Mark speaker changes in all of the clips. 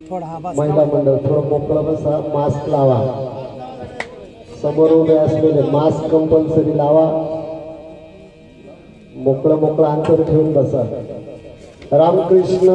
Speaker 1: महिला मंडळ थोडं मोकळं बसा, मास्क लावा, समोर उभे असलेले मास्क कंपल्सरी लावा, मोकळं अंतर ठेवून बसा। रामकृष्ण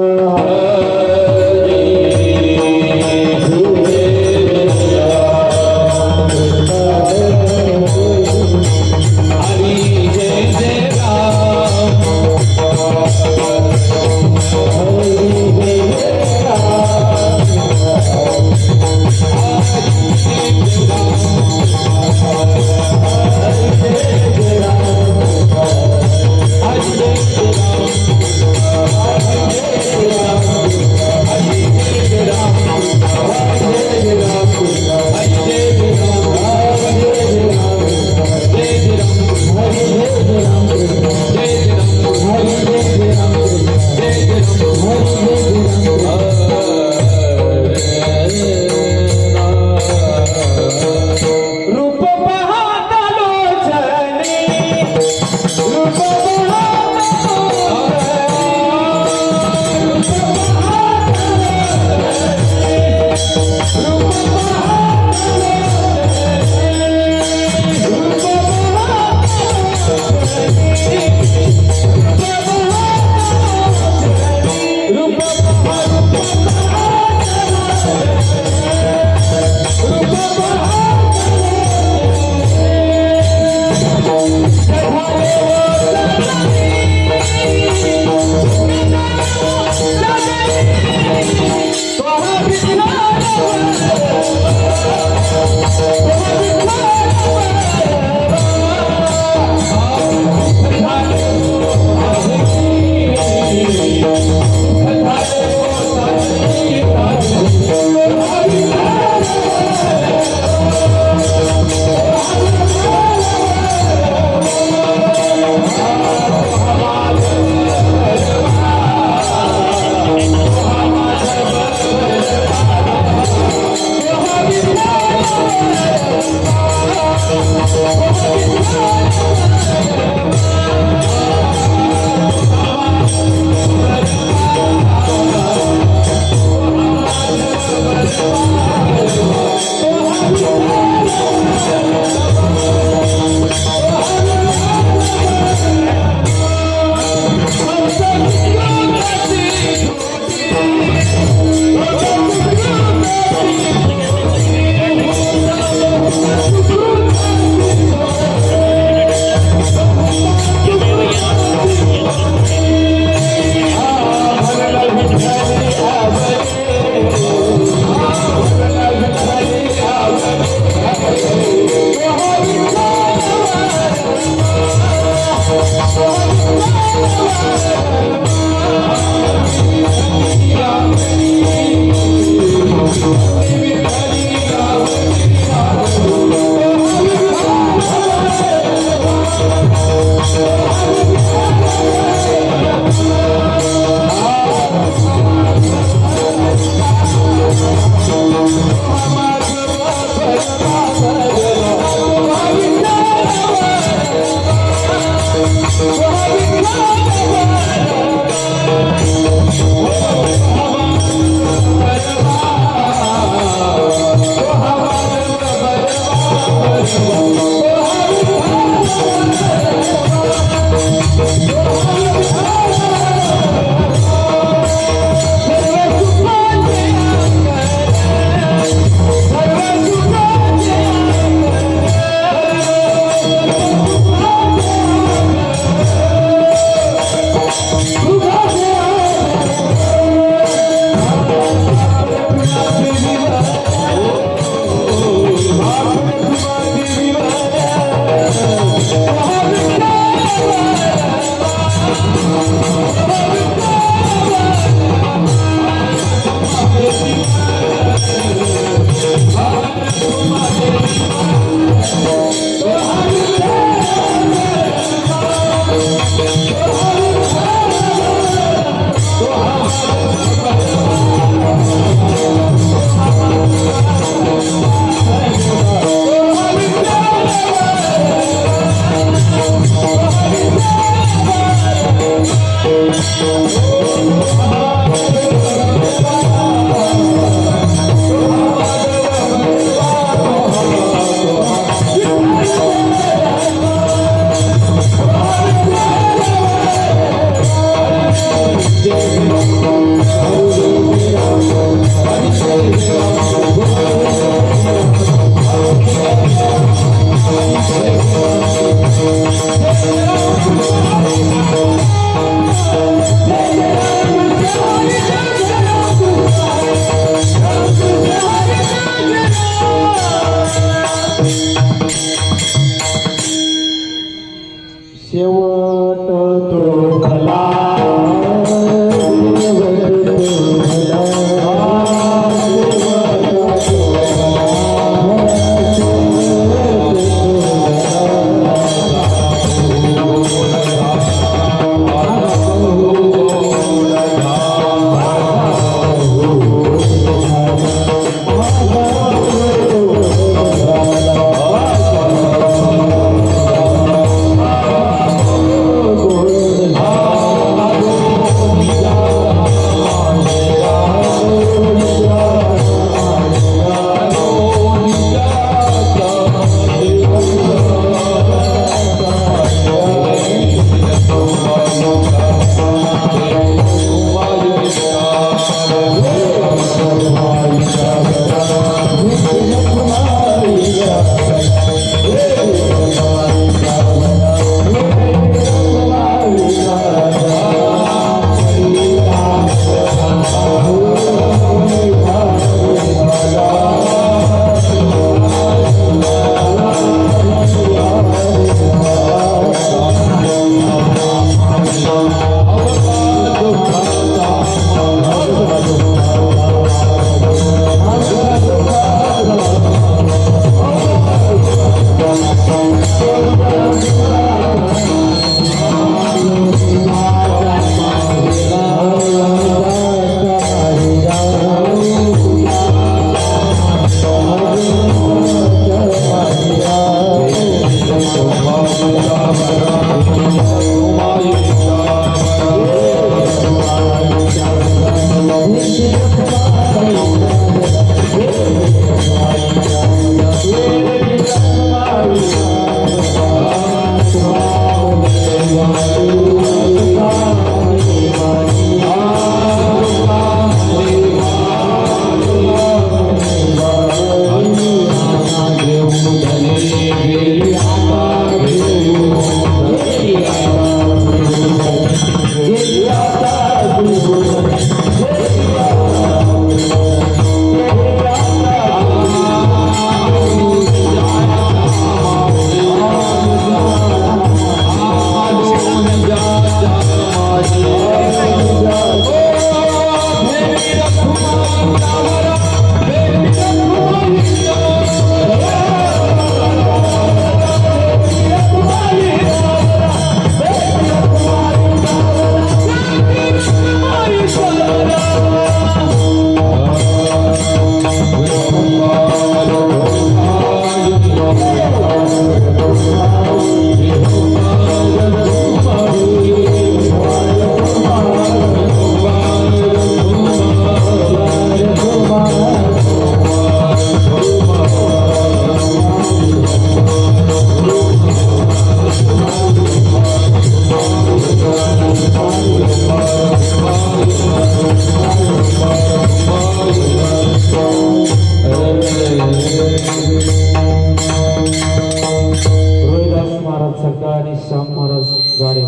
Speaker 2: गाडी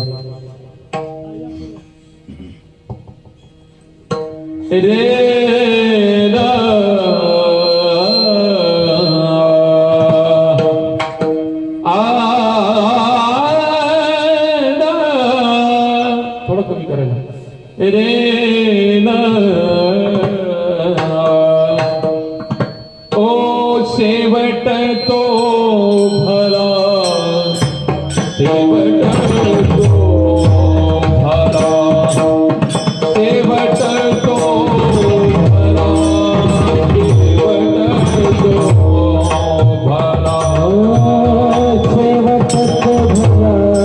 Speaker 2: रे रा थोडं कमी करायला रे ना ओ शेवट तो भला शेवट तो भला शेवट तो भला शेवट तो भला
Speaker 1: शेवट तो भला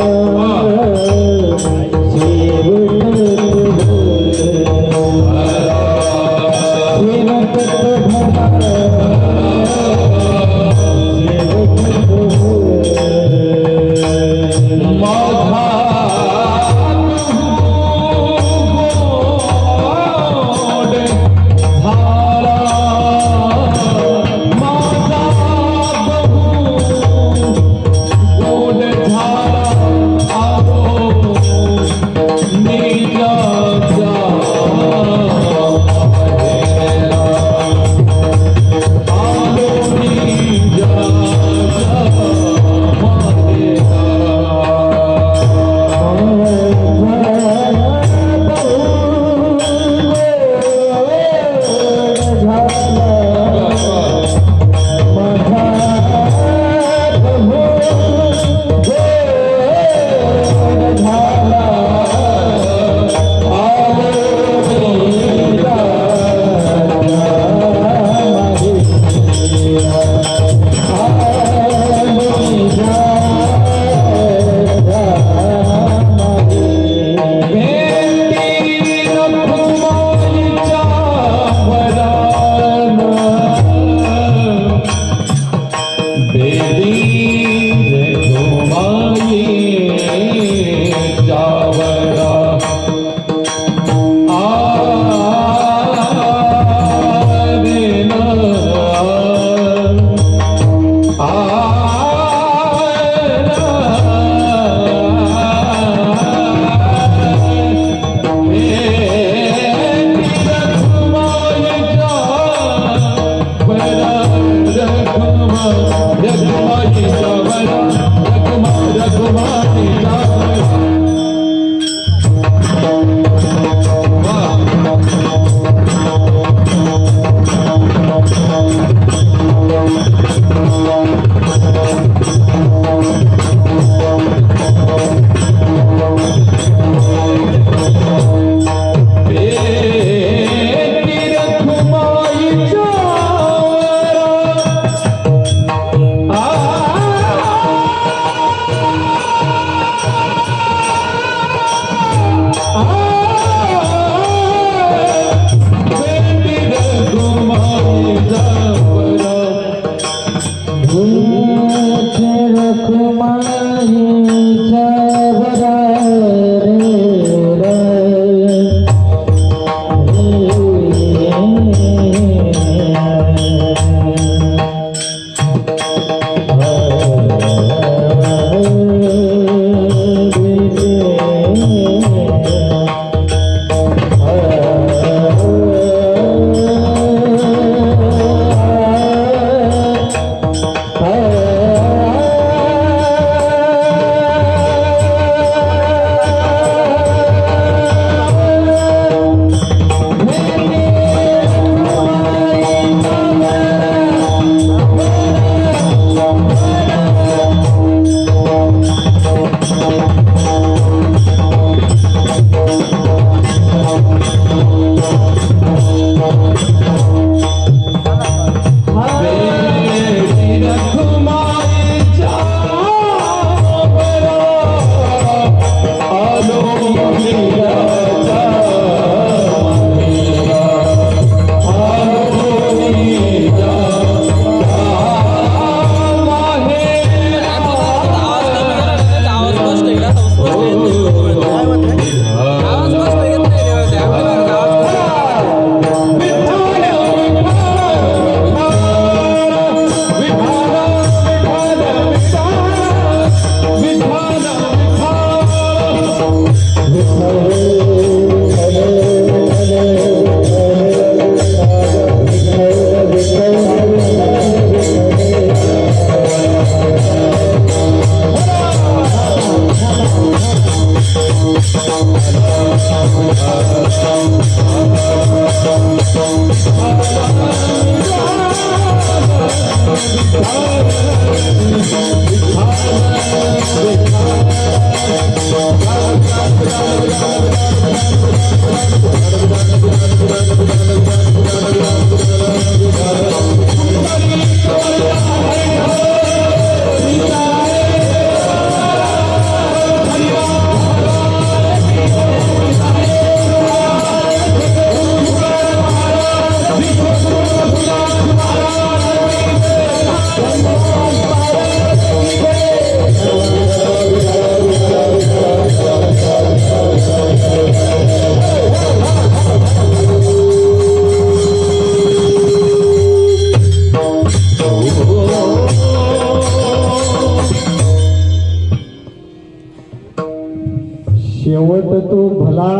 Speaker 1: शेवट तो भला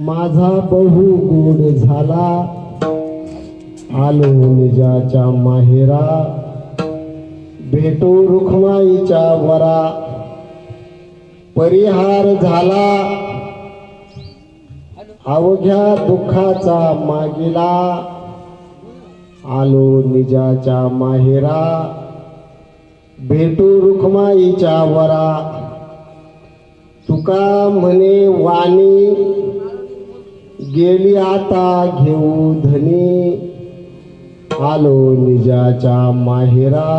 Speaker 1: माझा बहु गोड झाला, आलो निजाच्या माहेरा, भेटू रुखमाईच्या वरा, परिहार झाला अवघ्या दुःखाचा मागिला, आलो निजाच्या माहेरा, भेटू रुखमाईच्या वरा, तुका म्हणे वाणी, गेली आता घेऊ धनी, आलो निजाच्या माहेरा,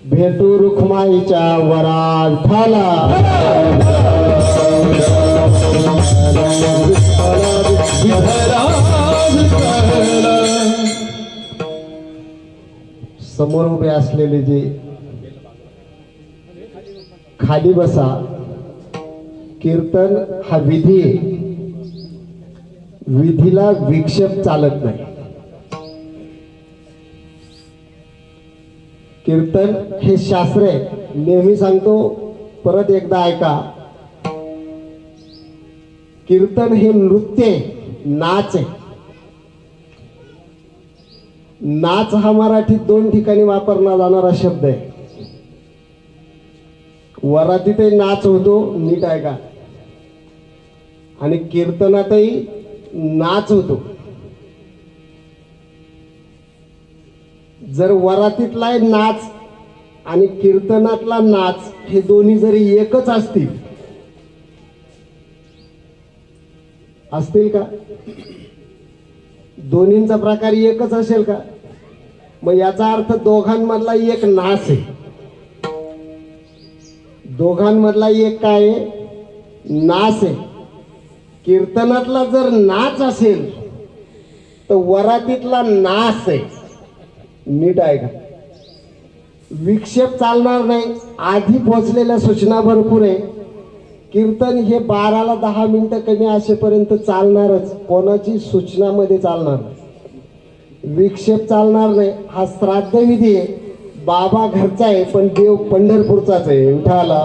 Speaker 1: भेटू रुखमाईच्या वरा. विठ्ठला समोर उभे असलेले जे खाली बसा, कीर्तन हा विधी आहे, विधीला विक्षेप चालत नाही. कीर्तन हे शास्त्र आहे, नेहमी सांगतो, परत एकदा ऐका. कीर्तन हे नृत्य आहे, नाच आहे. नाच हा मराठीत 2 ठिकाणी वापरला जाणारा शब्द आहे. वरातीतही नाच होतो, नीट ऐका, आणि कीर्तनातही नाच होतो. जर वरातीतला नाच आणि कीर्तनातला नाच हे दोन्ही जरी एकच असतील का? दोन्हींचा प्रकार एकच असेल का? मग याचा अर्थ दोघांमधला एक नाच आहे. दोघांमधला एक काय आहे? नाच आहे. कीर्तनातला जर नाच असेल तर वरातीतला नाच आहे. नीट आहे का? विक्षेप चालणार नाही. आधी पोहोचलेल्या सूचना भरपूर आहे. कीर्तन हे 12ला 10 मिनिटं कमी असेपर्यंत चालणारच. कोणाची सूचनामध्ये चालणार नाही, विक्षेप चालणार नाही. हा श्राद्ध विधी आहे. बाबा घरचा आहे पण देव पंढरपूरचाच आहे. विठाला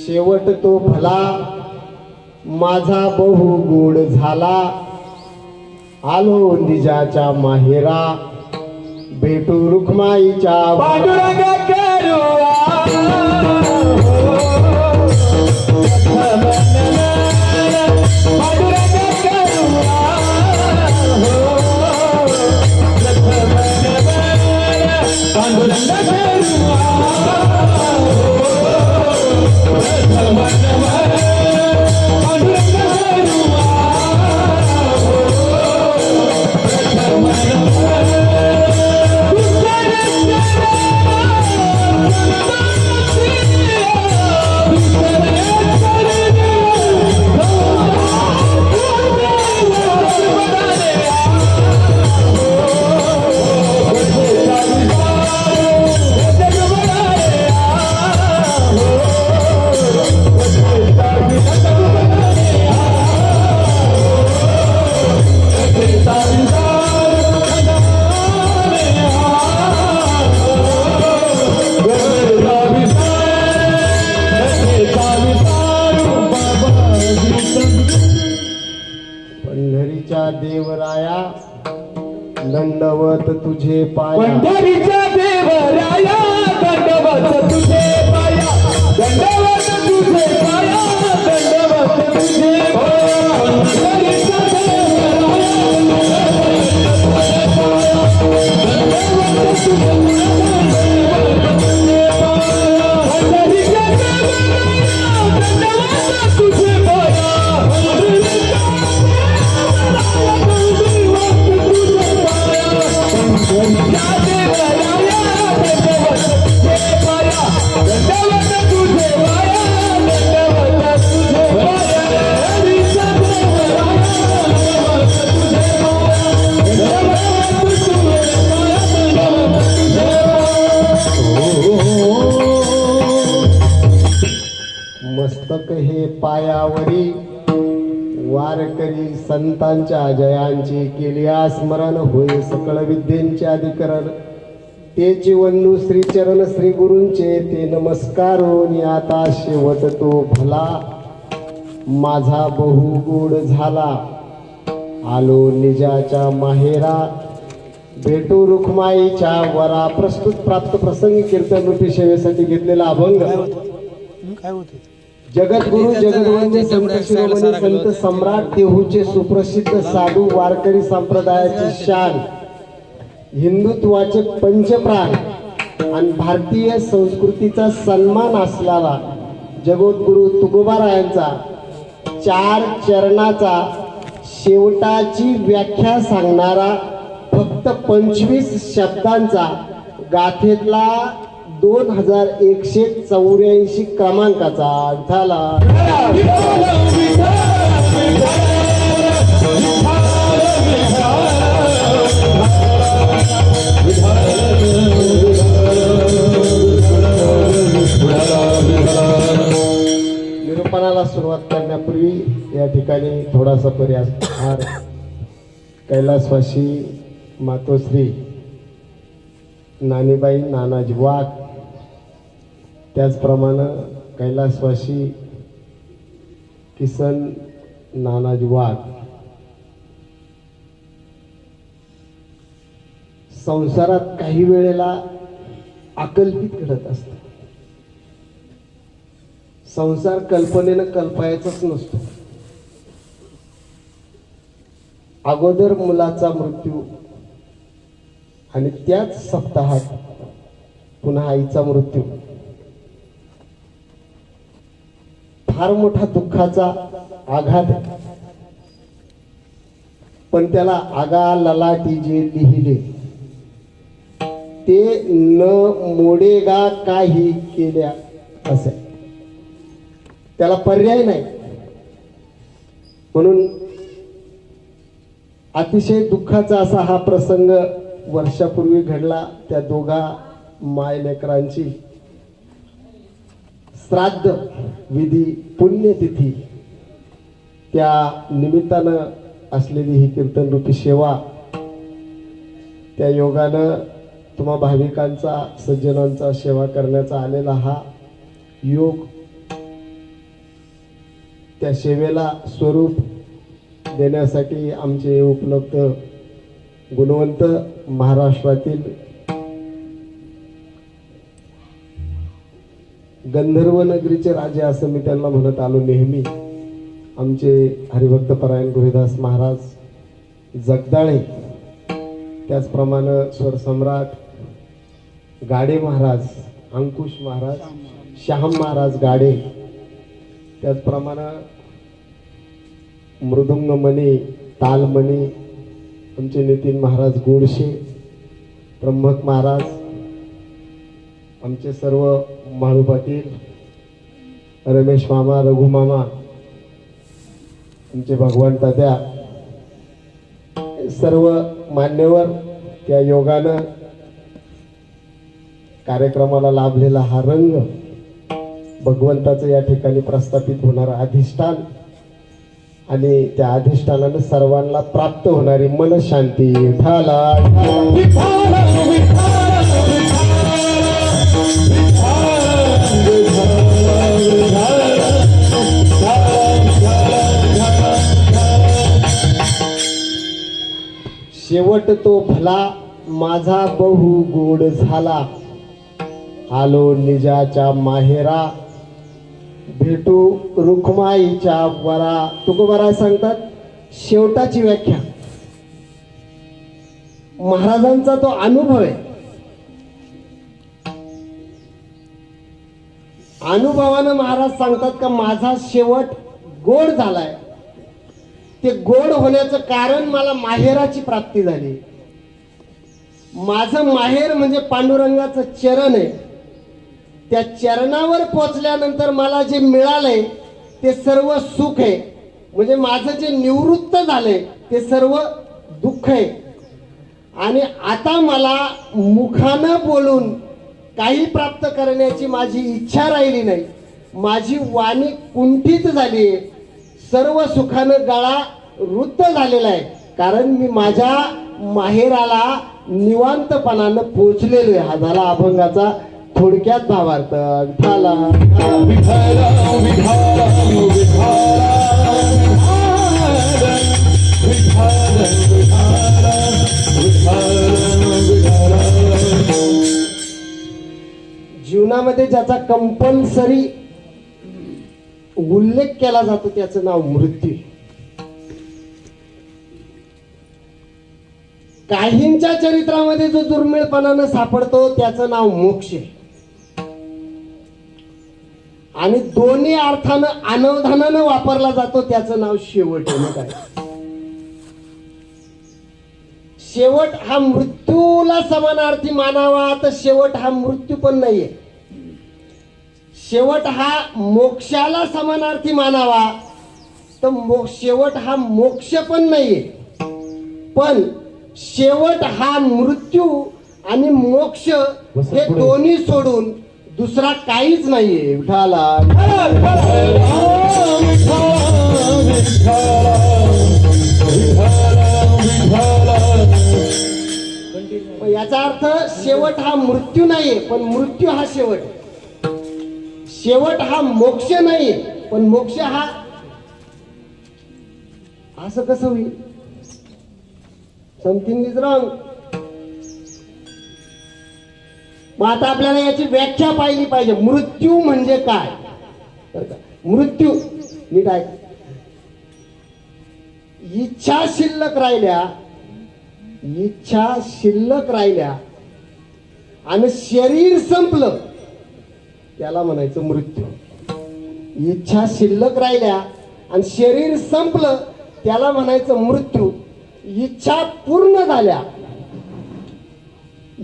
Speaker 1: शेवट तो भला माझा बहु गोड झाला, आलो निजाच्या माहेरा, भेटू रुखमाईच्या
Speaker 2: पांडुरंग करूया
Speaker 1: देवराया, दंडवत तुझे पाया.
Speaker 2: पंढरीच्या देवराया
Speaker 1: हे पायावरी वारकरी संतांच्या जयांची केलिया स्मरण होय सकळ विद्येंचे अधिकरण तेची वंदू श्री चरण श्री गुरूंचे ते नमस्कारोनी आता शेवट तो भला माझा बहु गोड झाला आलो निजाच्या माहेरा भेटू रुखमाईच्या वरा. प्रस्तुत प्राप्त प्रसंगी कीर्तन रूपी सेवेसाठी घेतलेला अभंग
Speaker 2: काय होते
Speaker 1: जगद्गुरु जगद्वंद्य संत शिरोमणी संत सम्राट देहूचे सुप्रसिद्ध साधू वारकरी संप्रदायाची शान हिंदुत्वाचे पंचप्राण आणि भारतीय संस्कृतीचा सन्मान असलेला जगद्गुरु तुकोबारायांचा 4 चरणाचा शेवटाची व्याख्या सांगणारा फक्त 25 शब्दांचा गाथेतला 2184 क्रमांकाचा झाला. निरूपणाला सुरुवात करण्यापूर्वी या ठिकाणी थोडासा प्रयास कैलासवासी मातोश्री नानीबाई नानाजी वाघ त्याचप्रमाणे कैलासवासी किसन नानाजी वाघ संसारात काही वेळेला अकल्पित घडत असतं. संसार कल्पनेनं कल्पायचाच नसतो. अगोदर मुलाचा मृत्यू आणि त्याच सप्ताहात पुन्हा आईचा मृत्यू फार मोठा दुःखाचा आघात. पण त्याला आगा ललाटी जे लिहिले ते न मोडेगा काही केल्या असे त्याला पर्याय नाही. म्हणून अतिशय दुःखाचा असा हा प्रसंग वर्षापूर्वी घडला. त्या दोघा मायलेकरांची श्राद्ध विधी पुण्यतिथी त्या निमित्तानं असलेली ही कीर्तन रूपी सेवा त्या योगानं तुम्हा भाविकांचा सज्जनांचा सेवा करण्याचा आलेला हा योग त्या सेवेला स्वरूप देण्यासाठी आमचे उपलब्ध गुणवंत महाराष्ट्रातील गंधर्व नगरीचे राजे असं मी त्यांना म्हणत आलो नेहमी. आमचे हरिभक्त परायण गुरुदास महाराज जगदाळे त्याचप्रमाणे स्वरसम्राट गाडे महाराज अंकुश महाराज श्याम महाराज गाडे त्याचप्रमाणे मृदुंगमणी तालमणी आमचे नितीन महाराज गोडशे ब्रह्मक महाराज आमचे सर्व माळू पाटील रमेश मामा रघु मामा आमचे भगवान तात्या सर्व मान्यवर त्या योगानं कार्यक्रमाला लाभलेला हा रंग भगवंताचं या ठिकाणी प्रस्थापित होणारं अधिष्ठान आणि त्या अधिष्ठानानं सर्वांना प्राप्त होणारी मनशांती ठाला शेवट तो भला माझा बहु गोड झाला आलो निजाच्या माहेरा भेटू रुखमाईच्या वरा. तुकोबाराय सांगतात शेवटाची व्याख्या महाराजांचा तो अनुभव आहे. अनुभवानं महाराज सांगतात का माझा शेवट गोड झालाय. ते गोड होण्याचं कारण मला माहेराची प्राप्ती झाली. माझं माहेर म्हणजे पांडुरंगाचं चरण आहे. त्या चरणावर पोचल्यानंतर मला जे मिळालंय ते सर्व सुख आहे. म्हणजे माझं जे निवृत्त झालंय ते सर्व दुःख आहे. आणि आता मला मुखानं बोलून काही प्राप्त करण्याची माझी इच्छा राहिली नाही. माझी वाणी कुंठित झाली, सर्व सुखानं गळा वृत्त झालेला आहे, कारण मी माझ्या माहेराला निवांतपणानं पोचलेलो आहे. हा झाला अभंगाचा थोडक्यात भावार्थ. विठाला जीवनामध्ये ज्याचा कंपल्सरी उल्लेख केला जातो त्याचं नाव मृत्यू. काहींच्या चरित्रामध्ये जो दुर्मिळपणानं सापडतो त्याचं नाव मोक्ष. आणि दोन्ही अर्थानं अनवधानानं वापरला जातो त्याचं नाव शेवट आहे. काय शेवट हा मृत्यूला समानार्थी मानावा तर शेवट हा मृत्यू पण नाहीये. शेवट हा मोक्षाला समानार्थी मानावा तर शेवट हा मोक्ष पण नाहीये. पण शेवट हा मृत्यू आणि मोक्ष हे दोन्ही सोडून दुसरा काहीच नाहीये. विठाला याचा अर्थ शेवट हा मृत्यू नाहीये पण मृत्यू हा शेवट. शेवट हा मोक्ष नाहीये पण मोक्ष हा, असं कसं होईल? Something is wrong. मग आता आपल्याला याची व्याख्या पाहिली पाहिजे. मृत्यू म्हणजे काय? मृत्यू नीट आहे, इच्छा शिल्लक राहिल्या, इच्छा शिल्लक राहिल्या आणि शरीर संपलं त्याला म्हणायचं मृत्यू. इच्छा शिल्लक राहिल्या आणि शरीर संपलं त्याला म्हणायचं मृत्यू. इच्छा पूर्ण झाल्या,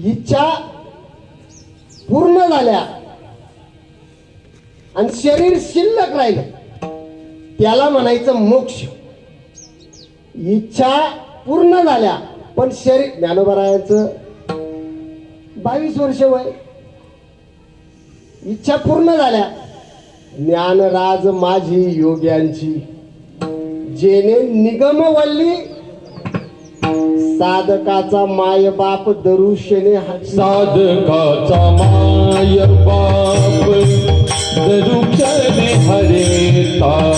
Speaker 1: इच्छा पूर्ण झाल्या आणि शरीर शिल्लक राहिलं त्याला म्हणायचं मोक्ष. इच्छा पूर्ण झाल्या पण शरीर, ज्ञानोबरायांचं 22 वर्ष वय, इच्छा पूर्ण झाल्या. ज्ञानराज माझी योग्यांची जेने निगमवल्ली, साधकाचा माय बाप दरुशेने,
Speaker 3: साधकाचा माय बाप दरुशेने हरे ताप,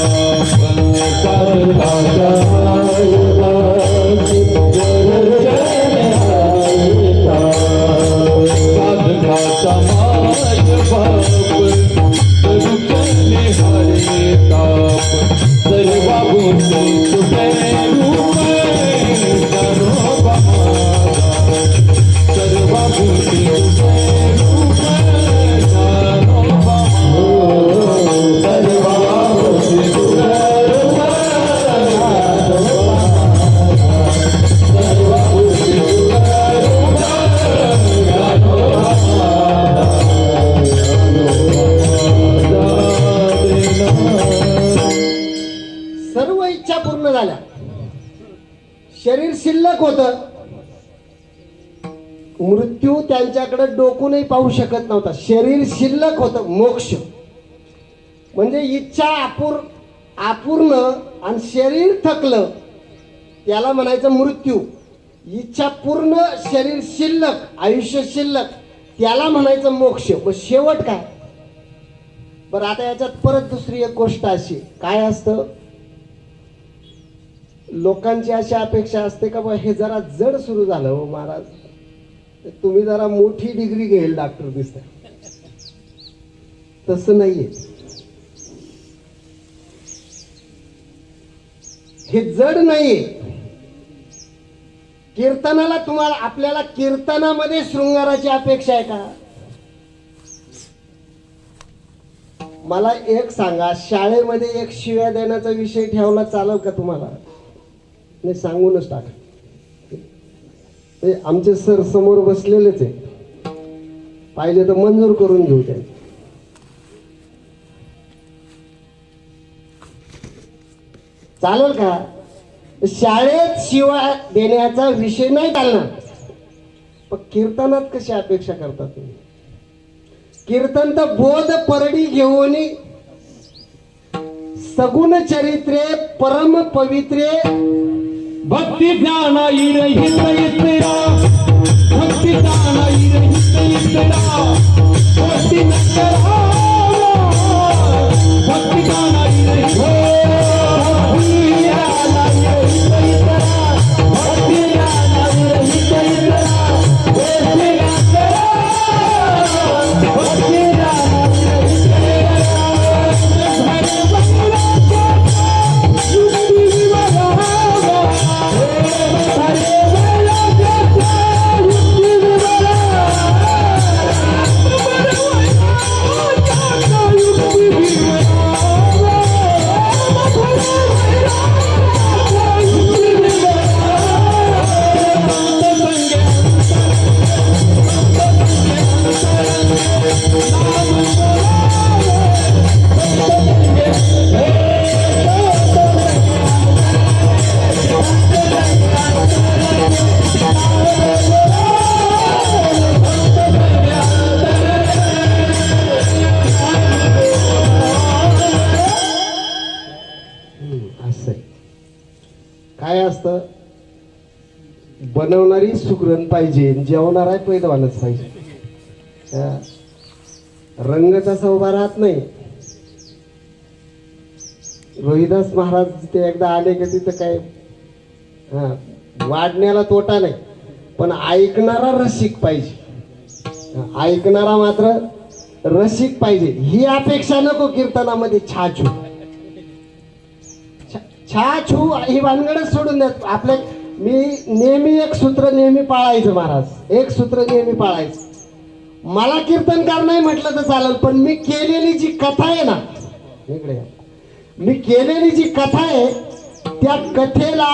Speaker 3: साधकाचा माय बाप दरुशेने हरे ताप, साधकाचा माय बाप दरुशेने हरे ताप, सर्व गुण तुझे रूप
Speaker 1: सर्व इच्छा पूर्ण झाल्या, शरीर शिल्लक होतं. मृत्यू त्यांच्याकडे डोकूनही पाहू शकत नव्हता. शरीर शिल्लक होतं. मोक्ष म्हणजे इच्छा अपूर्ण आणि शरीर थकलं त्याला म्हणायचं मृत्यू. इच्छा पूर्ण, शरीर शिल्लक, आयुष्य शिल्लक त्याला म्हणायचं मोक्ष. मग शेवट काय? बरं आता याच्यात परत दुसरी एक गोष्ट अशी काय असतं, लोकांची अशी अपेक्षा असते का बा हे जरा जड सुरू झालं हो महाराज, तुम्ही जरा मोठी डिग्री घेईल डॉक्टर दिसत. तसं नाहीये. हे जड नाहीये. कीर्तनाला तुम्हाला, आपल्याला कीर्तनामध्ये शृंगाराची अपेक्षा आहे का? मला एक सांगा, शाळेमध्ये एक शिव्या देण्याचा विषय ठेवला चालेल का तुम्हाला? नाही, सांगूनच टाका. आमचे सर समोर बसलेलेच आहे, पाहिजे तर मंजूर करून घेऊ त्यांनी. चालेल का? शाळेत शिवाय देण्याचा विषय नाही चालणार. पण कीर्तनात कशी अपेक्षा करता तुम्ही? कीर्तन तर बोध परडी घेऊन सगुण चरित्रे परम पवित्रे
Speaker 3: भक्ती ज्ञाना हित इतरा भक्ती ज्ञाना हित इतरा भक्ती नकरा भक्ती ज्ञाना हित
Speaker 1: काय असतं, बनवणारी सुगरण पाहिजे, जेवणारा पैदवानच पाहिजे. रंग तसा उभा राहत नाही. रोहिदास महाराज तिथे एकदा आले की तिथं काय वाढण्याला तोटा नाही, पण ऐकणारा रसिक पाहिजे. ऐकणारा मात्र रसिक पाहिजे. ही अपेक्षा नको कीर्तनामध्ये. छाछू छाछू ही भानगडच सोडून द्या. आपल्या मी नेहमी एक सूत्र नेहमी पाळायचं महाराज, एक सूत्र नेहमी पाळायचं. मला कीर्तनकार नाही म्हटलं तर चालेल, पण मी केलेली जी कथा आहे ना, इकडे मी केलेली जी कथा आहे त्या कथेला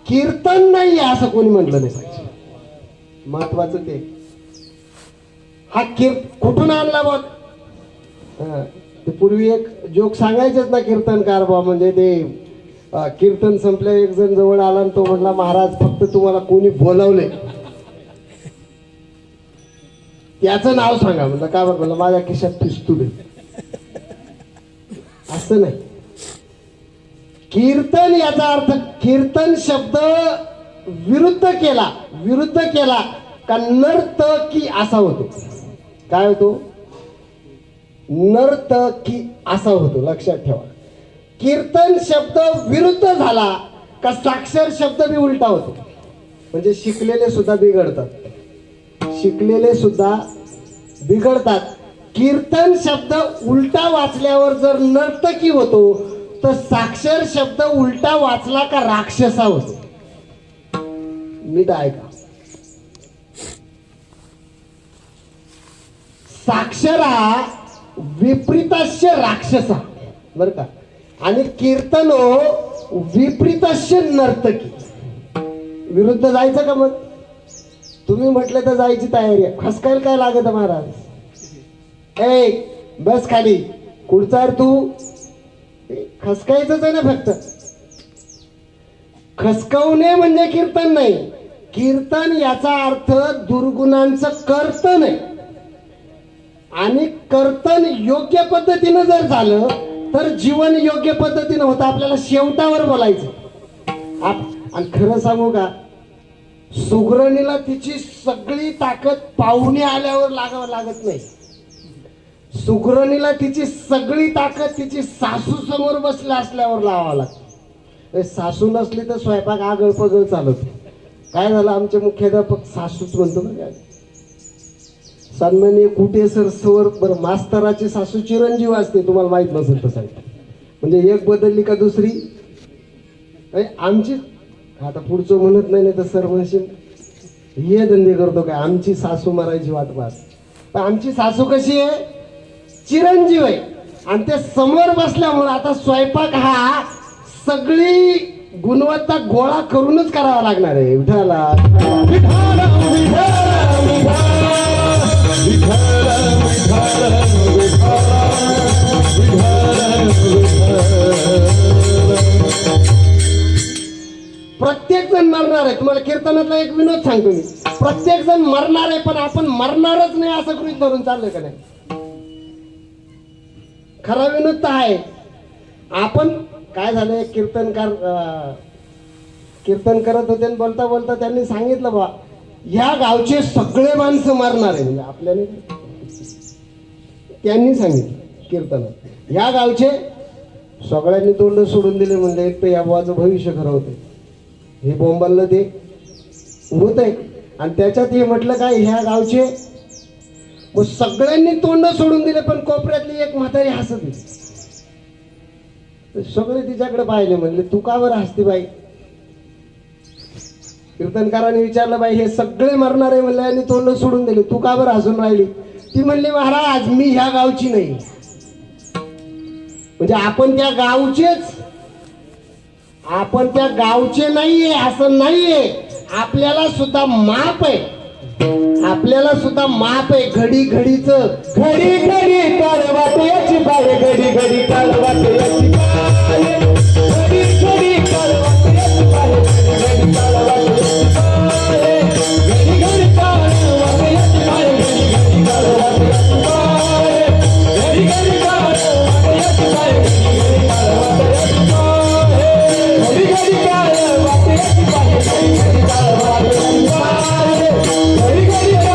Speaker 1: कीर्तन नाही आहे असं कोणी म्हटलं नाही पाहिजे. महत्वाचं ते. हा कुठून आणला बघ. ते पूर्वी एक जोक सांगायचेच ना कीर्तनकार बा, म्हणजे ते कीर्तन संपल्या एक जण जवळ आला आणि तो म्हटला, महाराज फक्त तुम्हाला कोणी बोलावले त्याचं नाव सांगा. म्हटलं काय बघ, म्हणलं माझ्या खिशात पिस्तूल आहे. असं नाही. कीर्तन याचा अर्थ, कीर्तन शब्द विरुद्ध केला का नर्तकी असा होतो. काय होतो? नर्तकी असा होतो. लक्षात ठेवा. कीर्तन शब्द विरुद्ध झाला का साक्षर शब्द बी उलटा होतो. म्हणजे शिकलेले सुद्धा बिघडतात. शिकलेले सुद्धा बिघडतात. कीर्तन शब्द उलटा वाचल्यावर जर नर्तकी होतो, तर साक्षर शब्द उलटा वाचला का राक्षसा होतो. नीट ऐका. साक्षरा विपरीतस्य राक्षसा, बर का. आणि कीर्तनो विपरीतस्य नर्तकी. विरुद्ध जायचं का? मग तुम्ही म्हटलं तर जायची तयारी आहे. खसकायला काय लागत महाराज? बस खाली. कुठचा तू खसकायचंच आहे ना फक्त. खसकवणे म्हणजे कीर्तन नाही. कीर्तन याचा अर्थ दुर्गुणांचं कर्तन आहे. आणि कर्तन योग्य पद्धतीनं जर झालं तर जीवन योग्य पद्धतीनं होतं. आपल्याला शेवटावर बोलायचं. आणि खरं सांगू का, सुगरणीला तिची सगळी ताकद पाहुणे आल्यावर लागत नाही. सुगरणीला तिची सगळी ताकद तिची सासू समोर बसल्या असल्यावर लावावं लागतं. सासू नसली तर स्वयंपाक आगळ पगळ चालत. काय झालं, आमचे मुख्याध्यापक सासूच म्हणतो ना. काय सन्माननीय कुठे सर बरं, मास्तराची सासू चिरंजीव असते. तुम्हाला माहित नसेल तर सांगतो. म्हणजे एक बदलली का दुसरी आमची. आता पुढचं म्हणत नाही तर सर म्हणशील हे धंदे करतो काय, आमची सासू मारायची वाट पाहत. पण आमची सासू कशी आहे? चिरंजीव आहे. आणि ते समोर बसल्यामुळे आता स्वयंपाक हा सगळी गुणवत्ता गोळा करूनच करावा लागणार आहे. विठाला प्रत्येक जण मरणार आहे. तुम्हाला कीर्तनातला एक विनोद सांगतो मी. प्रत्येक जण मरणार आहे, पण आपण मरणारच नाही असं गृहीत धरून चाललंय का नाही? खरा विनोद तर आहे. आपण काय झालं, एक कीर्तनकार कीर्तन करत होते आणि बोलता बोलता त्यांनी सांगितलं बा ह्या गावचे सगळे माणसं मारणार आहे. म्हणजे आपल्याने त्यांनी सांगितलं कीर्तनात, ह्या गावचे सगळ्यांनी तोंड सोडून दिले. म्हणजे एक तर या बुवाचं भविष्य खरं होतं, हे बोंबाललं ते होत आहे. आणि त्याच्यात हे म्हटलं काय, ह्या गावचे, मग सगळ्यांनी तोंड सोडून दिले. पण कोपऱ्यातली एक म्हातारी हसत होती. सगळे तिच्याकडे पाहिले, म्हणले तू का बरं हसती बाई? कीर्तनकाराने विचारलं, बाई हे सगळे मरणार आहे म्हणले आणि तोंड सोडून दिले, तू का बरं हसून राहिली? ती म्हणली, महाराज मी ह्या गावची नाही. म्हणजे आपण त्या गावचे नाहीये असं नाहीये. आपल्याला सुद्धा माप आहे, आपल्याला सुद्धा माप आहे. घडी घडीचं,
Speaker 3: घडी घडी काळ वाटेची बाय, घडी घडी काळ वाटेची बाय, घडी घडी काळ वाटेची बाय, घडी घडी काळ वाटेची बाय, घडी घडी काळ वाटेची बाय, घडी घडी काळ वाटेची बाय, घडी घडी काळ वाटेची बाय, घडी घडी काळ वाटेची बाय, घडी घडी काळ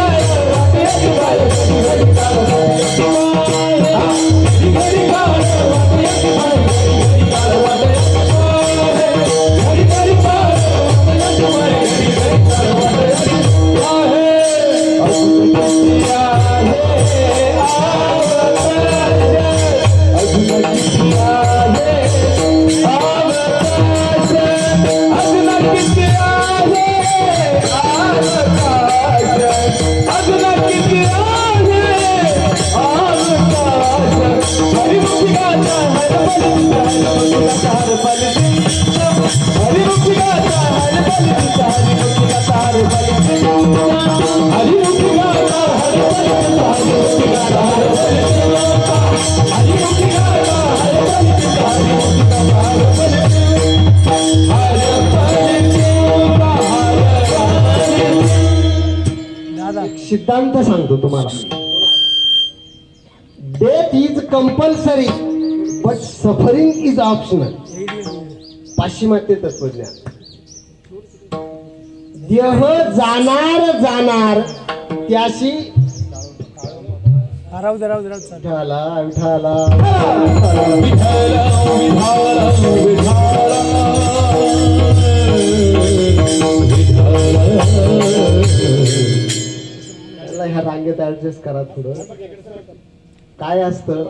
Speaker 3: वाटेची बाय, घडी घडी काळ वाटेची बाय, घडी घडी काळ वाटेची बाय, घडी घडी काळ वाटेची
Speaker 1: सिद्धांत सांगतो तुम्हाला. Death is compulsory but suffering is optional. पाश्चिमात्य तत्वज्ञान. देह जाणार त्याशी विठाला विठाला ह्या रांगेत ऍडजस्ट करा थोडं. काय असतं,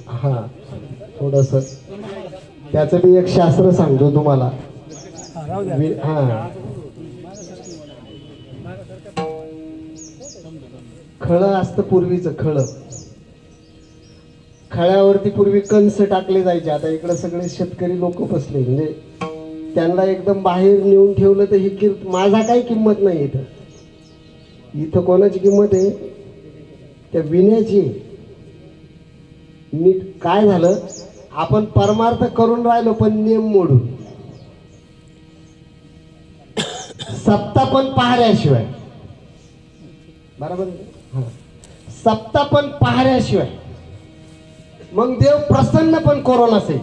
Speaker 1: हा थोडस त्याचं मी एक शास्त्र सांगतो तुम्हाला. हा खळं असतं पूर्वीचं. खळ्यावरती पूर्वी कंस टाकले जायचे. आता इकडे सगळे शेतकरी लोक बसले, म्हणजे त्यांना एकदम बाहेर नेऊन ठेवलं तर ही माझा काही किंमत नाही. इथं कोणाची किंमत आहे? त्या विण्याची. नीट काय झालं, आपण परमार्थ करून राहिलो पण नियम मोडून. सप्तापन पाहण्याशिवाय, बरोबर, सप्तापन पाहण्याशिवाय मग देव प्रसन्न पण करून असेल.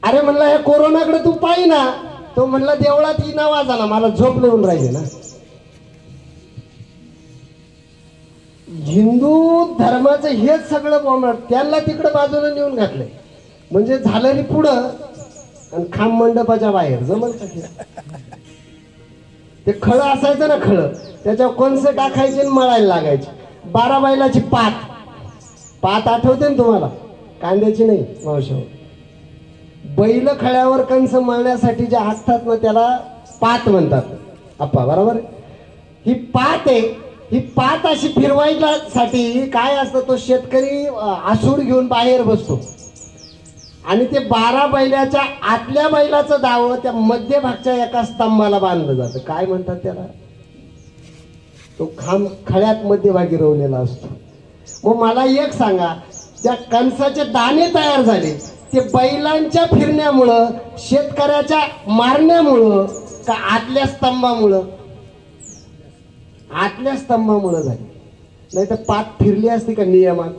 Speaker 1: अरे म्हणला ह्या कोरोनाकडे तू पाहि ना. तो म्हणला देवळात ही ना वाजा, मला झोप येऊन राहिली ना. हिंदू धर्माचं हेच सगळं बोंबलत त्यांना तिकडं बाजूला नेऊन घातलंय. म्हणजे झालं रे पुढं आणि खांब मंडपाच्या बाहेर. जमल का? ते खळं असायचं ना, खळं त्याच्यावर कोणसे टाकायचे आणि मळायला लागायचे. 12 बैलाची पात आठवते ना तुम्हाला? कांद्याची नाही मावशावर. बैल खळ्यावर कंस मळण्यासाठी जे असतात ना त्याला पात म्हणतात आप्पा, बरोबर. ही पात आहे. ही पात अशी फिरवायसाठी काय असतं, तो शेतकरी आसूड घेऊन बाहेर बसतो आणि ते 12 बैलाच्या आतल्या बैलाचं दाव त्या मध्यभागच्या एका स्तंभाला बांधलं जातं. काय म्हणतात त्याला? तो खांब खळ्यात मध्यभागी रोवलेला असतो. मग मला एक सांगा, त्या कणसाचे दाणे तयार झाले ते बैलांच्या फिरण्यामुळं, शेतकऱ्याच्या मारण्यामुळं का आतल्या स्तंभामुळं? आतल्या स्तंभामुळं झाले. नाही तर पाठ फिरली असती का नियमात.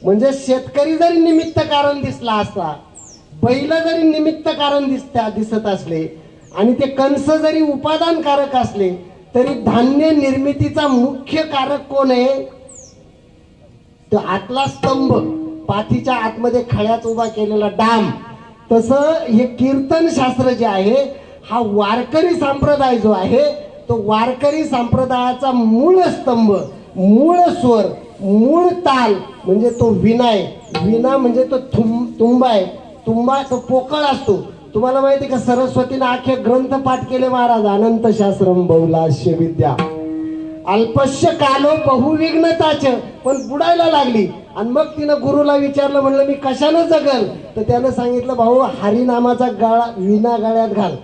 Speaker 1: म्हणजे शेतकरी जरी निमित्त कारण दिसला असता, बैल जरी निमित्त कारण दिसत असले आणि ते कंस जरी उपादानकारक असले, तरी धान्य निर्मितीचा मुख्य कारक कोण आहे? तो आतला स्तंभ, पाठीच्या आतमध्ये खळ्याच उभा केलेला डाम. तसं हे कीर्तन शास्त्र जे आहे, हा वारकरी संप्रदाय जो आहे, तो वारकरी संप्रदायाचा मूळ स्तंभ, मूळ स्वर, मूळ ताल म्हणजे तो विना आहे. विना म्हणजे तो तुंबा आहे. तुंबा तो पोकळ असतो. तुम्हाला माहिती का, सरस्वतीने आखे ग्रंथ पाठ केले महाराज. अनंत शास्त्रम बहुलाश्य विद्या अल्पश्य कालो बहुविघ्नताच, पण बुडायला लागली. आणि मग तिनं गुरुला विचारलं, म्हणलं मी कशानं जगल? तर त्यानं सांगितलं, भाऊ हरिनामाचा गाळा विना गाळ्यात घाल.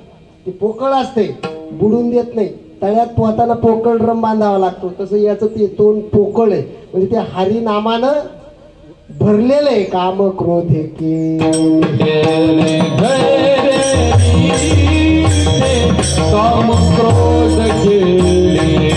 Speaker 1: ती पोकळ असते, बुडून देत नाही. तळ्यात पोहताना पोकळ ड्रम बांधावा लागतो, तसं याचं ते तोंड पोकळ आहे. म्हणजे ते हरिनामानं भरलेलं आहे. काम क्रोध हे की
Speaker 3: काम क्रोध केले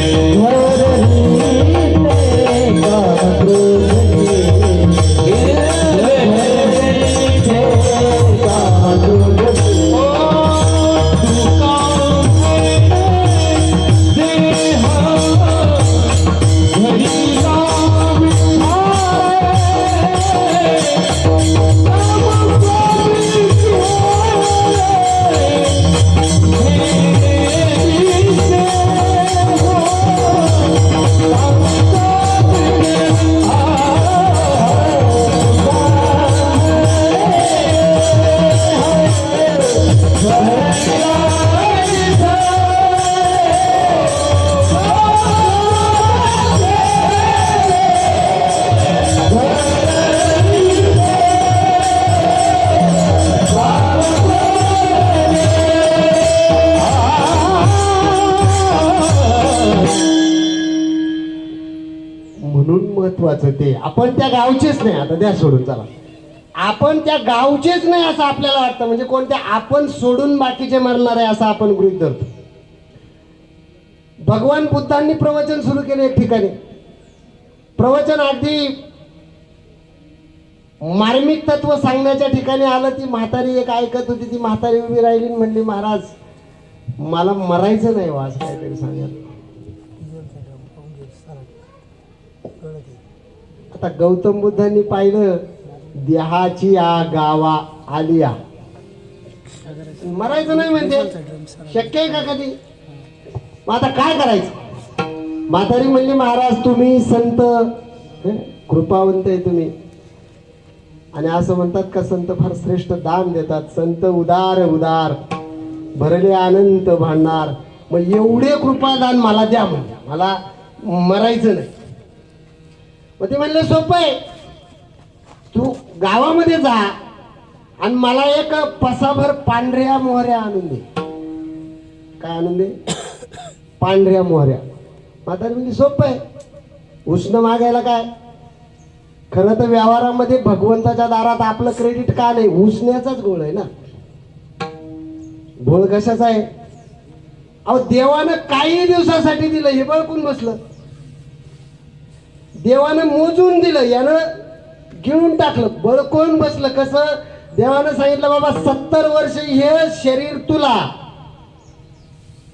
Speaker 1: ते आपण त्या गावचेच नाही. आता द्या सोडून, चला आपण त्या गावचेच नाही असं आपल्याला वाटतं. म्हणजे कोणत्या आपण सोडून बाकीचे मरणार आहे असं आपण गृहीत धरतो. भगवान बुद्धांनी प्रवचन सुरू केले एक ठिकाणी. प्रवचन अगदी मार्मिक तत्व सांगण्याच्या ठिकाणी आलं. ती म्हातारी एक ऐकत होती. ती म्हातारी उभी राहिली आणि म्हणली, महाराज मला मरायचं नाही, वाज काहीतरी सांगायला. आता गौतम बुद्धांनी पाहिलं, देहाची गावा आलिया, मरायचं नाही म्हणजे शक्य आहे का कधी? मग आता काय करायचं? म्हातारी म्हणली, महाराज तुम्ही संत कृपावंत आहे तुम्ही, आणि असं म्हणतात का संत फार श्रेष्ठ दान देतात. संत उदार उदार भरले अनंत भांडार. मग एवढे कृपादान मला द्या, म्हणजे मला मरायचं नाही. मग ते म्हणले, सोपं आहे, तू गावामध्ये जा आणि मला एक पसाभर पांढऱ्या मोहऱ्या आणून दे. काय आणून दे? पांढऱ्या मोहऱ्या. म्हातारी म्हणजे सोपं आहे, उष्ण मागायला काय. खरं तर व्यवहारामध्ये भगवंताच्या दारात आपलं क्रेडिट का नाही? उष्ण्याचाच गोळ आहे ना. गोळ कशाचा आहे? अहो देवानं काही दिवसासाठी दिलं, हे बळकून बसलं. देवानं मोजून दिलं, यानं गिळून टाकलं, बळकून बसलं. कसं? देवानं सांगितलं, बाबा 70 वर्ष हे शरीर तुला.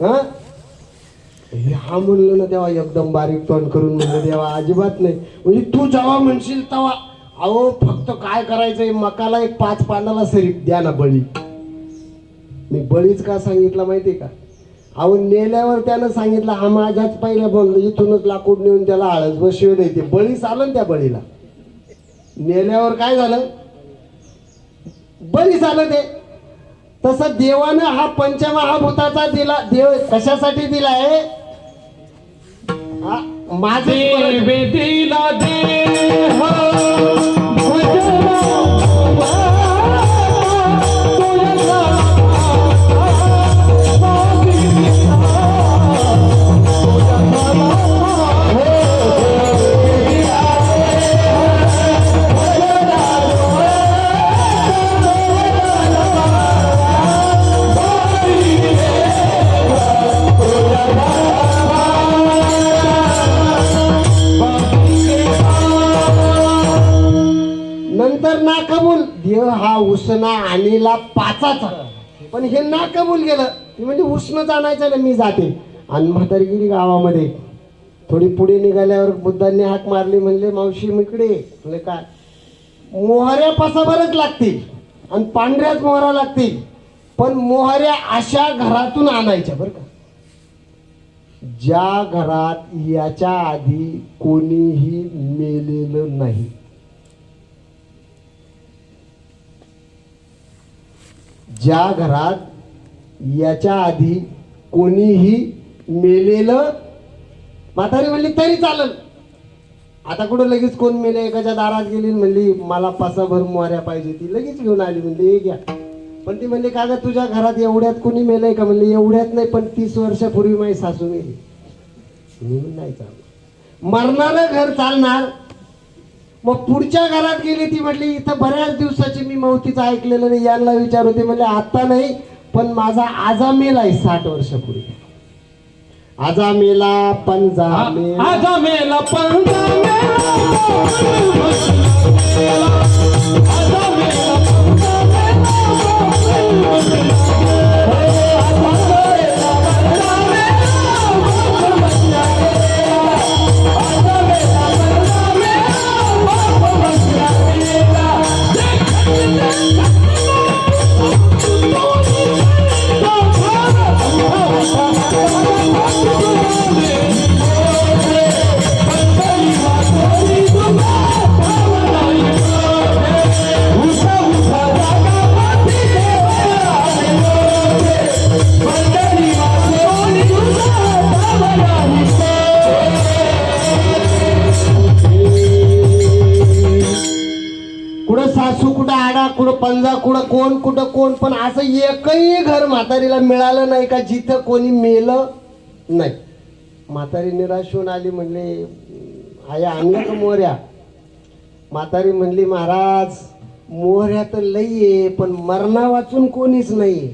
Speaker 1: हा म्हणलं ना तेव्हा एकदम बारीक तोंड करून म्हणलं, देवा अजिबात नाही. म्हणजे तू जेव्हा म्हणशील तेव्हा, अहो फक्त काय करायचंय, मकाला एक 5 पानाला सरीप द्या ना बळी. मी बळीच का सांगितलं माहितीये का? अहो नेल्यावर त्यानं सांगितलं, हा माझ्याच पहिल्या बोललो, इथूनच लाकूड नेऊन त्याला आळस बसवलं. ते बळीच आलं ना, त्या बळीला नेल्यावर काय झालं? बळीच आलं ते. तसं देवानं हा पंचमहाभूताचा दिला. देव कशासाठी दिलाय? माझे
Speaker 3: वेदीला देह
Speaker 1: उसना आणीला पाचाचा. पण हे ना कबूल केलं. ती म्हणजे उसनच आणायचं ना, मी जाते. आणि म्हातारी गेली गावामध्ये. थोडी पुढे निघाल्यावर बुद्धांनी हाक मारली, म्हणले मावशी इकडे. म्हणजे काय, मोहऱ्या पसाभरच लागतील आणि पांढऱ्याच मोहरा लागतील, पण मोहऱ्या अशा घरातून आणायच्या बरं का, ज्या घरात याच्या आधी कोणीही मेलेलं नाही. ज्या घरात याच्या आधी कोणीही मेलेलं. म्हातारी म्हणली तरी चालेल. आता कुठं लगेच कोण मेले, एकाच्या दारात गेली म्हणली मला पासाभर मोहऱ्या पाहिजे. ती लगेच घेऊन आली, म्हणली हे घ्या. पण ती म्हणली का ग तुझ्या घरात एवढ्यात कोणी मेलंय का? म्हणली एवढ्यात नाही, पण 30 वर्षापूर्वी माझी सासू मेली. मी नाही चालणार, मरणारं घर चालणार. मग पुढच्या घरात गेली. ती म्हटली इथं बऱ्याच दिवसाची मी मौतीचं ऐकलेलं नाही, यांना विचारू. ते म्हणले आता नाही, पण माझा आजा मेलाय 60 वर्षापूर्वी. आजा मेला, पंजा मेला,
Speaker 3: आजा मेला, पंजा मेला, आजा मेला, पंजा
Speaker 1: कुठं सासू, कुठं आडा, कुठं पंजा, कुठं कोण. पण असं एकही घर म्हातारीला मिळालं नाही का जिथं कोणी मेलं नाही. म्हातारी निराश होऊन आली. म्हणले आया आणलं का मोहऱ्या? म्हातारी म्हणली महाराज मोहऱ्या तर लई आहे, पण मरणा वाचून कोणीच नाही.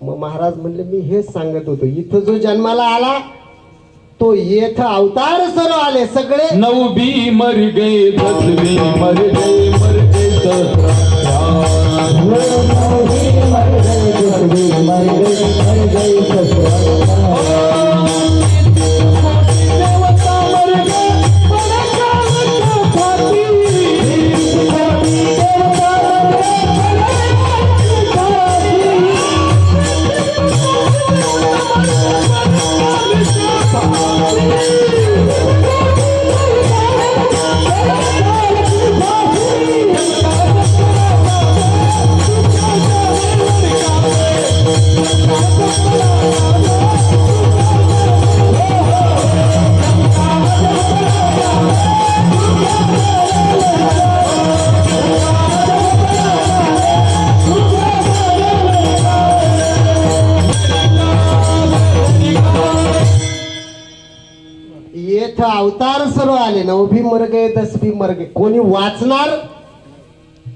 Speaker 1: मग महाराज म्हणले मी हेच सांगत होतो, इथं जो जन्माला आला तो येथ अवतार सर्व आले सगळे.
Speaker 3: 9 भी मर गए, 10 भी मर गए, मर गए 10
Speaker 1: येथ अवतार सर्व आले. 9 भी मर गए, 10 भी मर गए. कोणी वाचणार?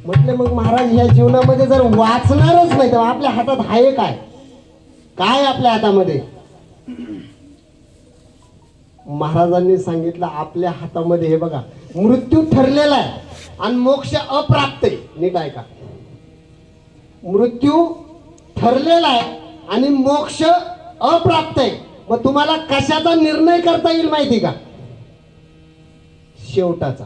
Speaker 1: म्हटले मग महाराज या जीवनामध्ये जर वाचणारच नाही तर आपल्या हातात आहे काय? काय आपल्या हातामध्ये? महाराजांनी सांगितलं आपल्या हातामध्ये हे बघा, मृत्यू ठरलेला आहे आणि मोक्ष अप्राप्त आहे. नीट ऐका, मृत्यू ठरलेला आहे आणि मोक्ष अप्राप्त आहे. मग तुम्हाला कशाचा निर्णय करता येईल माहिती का? शेवटाचा.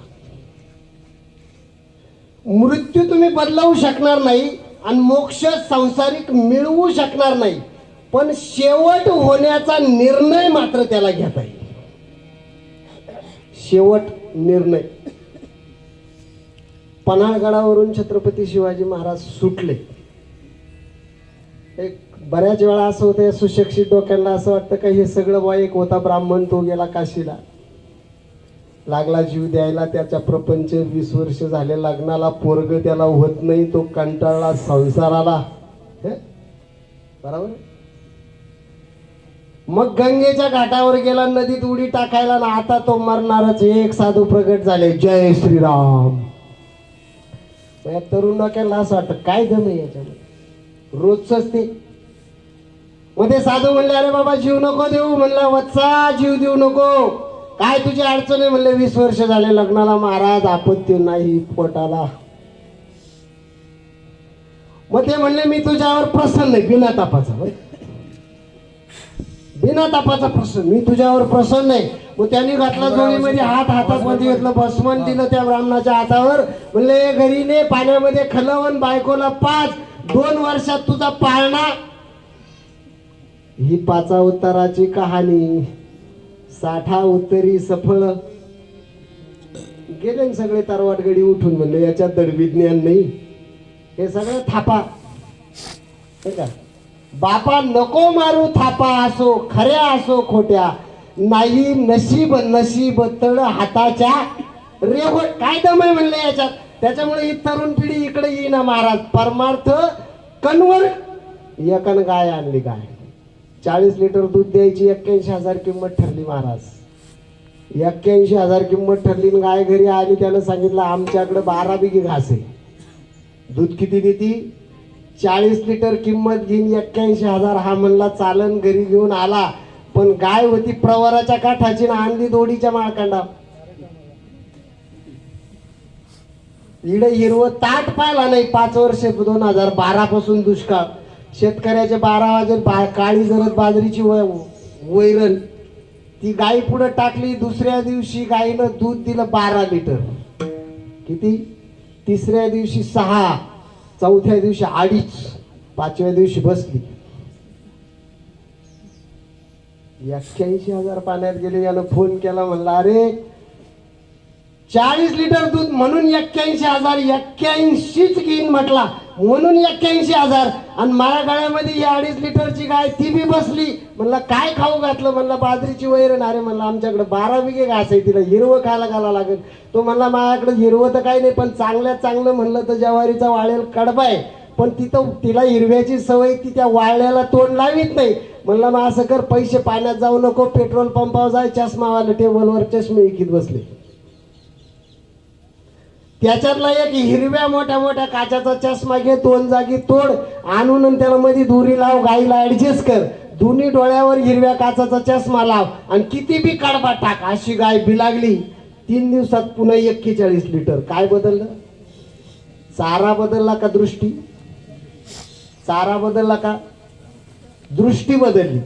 Speaker 1: मृत्यू तुम्ही बदलवू शकणार नाही आणि मोक्ष सांसारिक मिळवू शकणार नाही, पण शेवट होण्याचा निर्णय मात्र त्याला घेता येईल. शेवट निर्णय. पन्हाळगडावरून छत्रपती शिवाजी महाराज सुटले. एक बऱ्याच वेळा असं होतं सुशिक्षित डोक्यांना असं वाटतं का हे सगळं बा एक होता ब्राह्मण, तो गेला काशीला, लागला जीव द्यायला, त्याचा प्रपंच 20 वर्ष झाले, लग्नाला पोरग त्याला होत नाही, तो कंटाळला संसाराला. बरोबर. मग गंगेच्या घाटावर गेला, नदीत उडी टाकायला ना, आता तो मरणारच. एक साधू प्रगट झाले, जय श्रीराम. तरुण डोक्याला असं वाटतं काय जमे याच्यामध्ये, रोजच ते. मध्ये साधू म्हणले अरे बाबा जीव नको देऊ. म्हणला वत्सा जीव देऊ नको, काय तुझी अडचण आहे? म्हणले 20 वर्ष झाले लग्नाला महाराज, आपत्ती नाही पोटाला, मग ते म्हणले मी तुझ्यावर प्रसन्न आहे, बिना तापाचा होय. बिना तापाचा प्रसन्न, मी तुझ्यावर प्रसन्न आहे. मग त्यांनी घातला जोडीमध्ये हात, हातात मध्ये घेतलं भस्मन दिलं त्या ब्राह्मणाच्या हातावर. म्हणले घरी ने पाण्यामध्ये खलवण, बायकोला 2 वर्षात तुझा पाळणा. ही 5 अवताराची कहाणी. 60 उत्तरी सफळ गेले सगळे तरवाटगडी उठून. म्हणले याच्यात दडबी ज्ञान नाही, हे सगळं थापा. हे का बापा नको मारू थापा, असो खऱ्या असो खोट्या, नाही नशीब नशीब तळ हाताच्या रेव. काय दम आहे म्हणले याच्यात. त्याच्यामुळे ही तरुण पिढी इकडे येईना महाराज. परमार्थ कन्वर. एकानं गाय आणली, गाय 40 लिटर दूध द्यायची, 81,000 किंमत ठरली महाराज. 81,000 किंमत ठरली. गाय घरी आली, त्यानं सांगितलं आमच्याकडे 12 बिघे घास आहे. दूध किती देती? 40 लिटर किंमत घेईन, 81,000. हा म्हणला चालन. घरी घेऊन आला, पण गाय होती प्रवराच्या काठाची ना आणली दोडीच्या माळकांडा. इडे हिरवं ताट पाहिला नाही. 5 वर्ष 2012 पासून दुष्काळ. शेतकऱ्याचे 12 वाजे काळी जरद बाजरीची वैरण ती गाई पुढे टाकली. दुसऱ्या दिवशी गाईनं दूध दिलं 12 लिटर. किती? तिसऱ्या दिवशी 6, चौथ्या दिवशी 2.5, 5व्या दिवशी बसली. 81,000 पाण्यात गेले. यानं फोन केला, म्हणला अरे 40 लिटर दूध म्हणून 81,000, 81च घेईन म्हटला म्हणून 81,000. आणि माझ्या गळ्यामध्ये ही 2.5 लिटरची गाय ती बी बसली. म्हणलं काय खाऊ घातलं? म्हणलं बाजरीची वैरण. अरे म्हणलं आमच्याकडे 12 बिघे घास आहे, तिला हिरवं खायला घाला लागेल. तो म्हणला माझ्याकडे हिरवं तर काही नाही, पण चांगल्यात चांगलं म्हणलं तर ज्वारीचा वाळेल कडबा आहे, पण तिथं तिला हिरव्याची सवय, ती त्या वाळल्याला तोंड लावित नाही. म्हणलं मग असं कर, पैसे पाण्यात जाऊ नको, पेट्रोल पंपावर जाय. चष्मावाले टेबलवर चष्मे विकत बसले. त्याच्यातला एक हिरव्या मोठ्या मोठ्या काचाचा चष्मा घे, 2 जागी तोड, आणून त्याला मध्ये दोरी लाव, गाईला ऍडजस्ट कर. दोन्ही डोळ्यावर हिरव्या काचाचा चष्मा लाव आणि किती बी कडबा टाक. अशी गाय बिलागली. 3 दिवसात पुन्हा 41 लिटर. काय बदललं? चारा बदलला का दृष्टी? चारा बदलला का दृष्टी बदलली?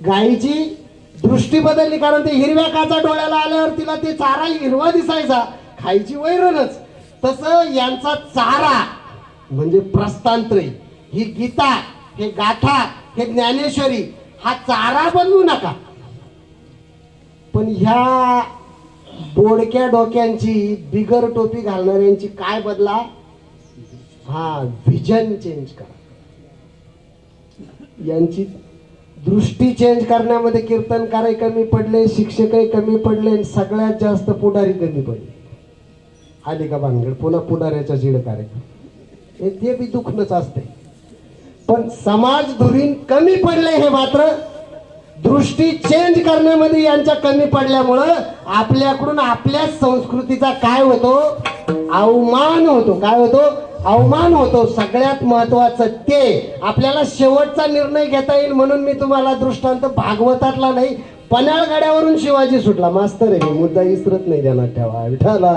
Speaker 1: गायीची दृष्टी बदलली, कारण ते हिरव्या काचा डोळ्याला आल्यावर तिला ते चारा हिरवा दिसायचा, खायची वैरणच. तसं यांचा चारा म्हणजे प्रस्थानत्रयी, ही गीता, हे गाथा, हे ज्ञानेश्वरी, हा चारा बनवू नका. पण ह्या बोडक्या डोक्यांची, बिगर टोपी घालणाऱ्यांची काय बदला? हा व्हिजन चेंज करा. यांची दृष्टी चेंज करण्यामध्ये कीर्तनकारही कमी पडले, शिक्षकही कमी पडले, सगळ्यात जास्त पुढारी कमी पडले. आली का भानगड? पुन्हा पुढाऱ्याचा जीड कार्यक्रम. ते बी दुखणंच असते. पण समाज धुरीन कमी पडले, हे मात्र दृष्टी चेंज करण्यामध्ये यांच्या कमी पडल्यामुळं आपल्याकडून आपल्या संस्कृतीचा काय होतो? अवमान होतो. काय होतो? अवमान होतो. सगळ्यात महत्वाचं ते आपल्याला शेवटचा निर्णय घेता येईल म्हणून मी तुम्हाला दृष्टांत भागवतातला नाही, पन्हाळ गड्यावरून शिवाजी सुटला. मास्तर आहे, मुद्दा इसरत नाही देणार. ठेवा विठाला.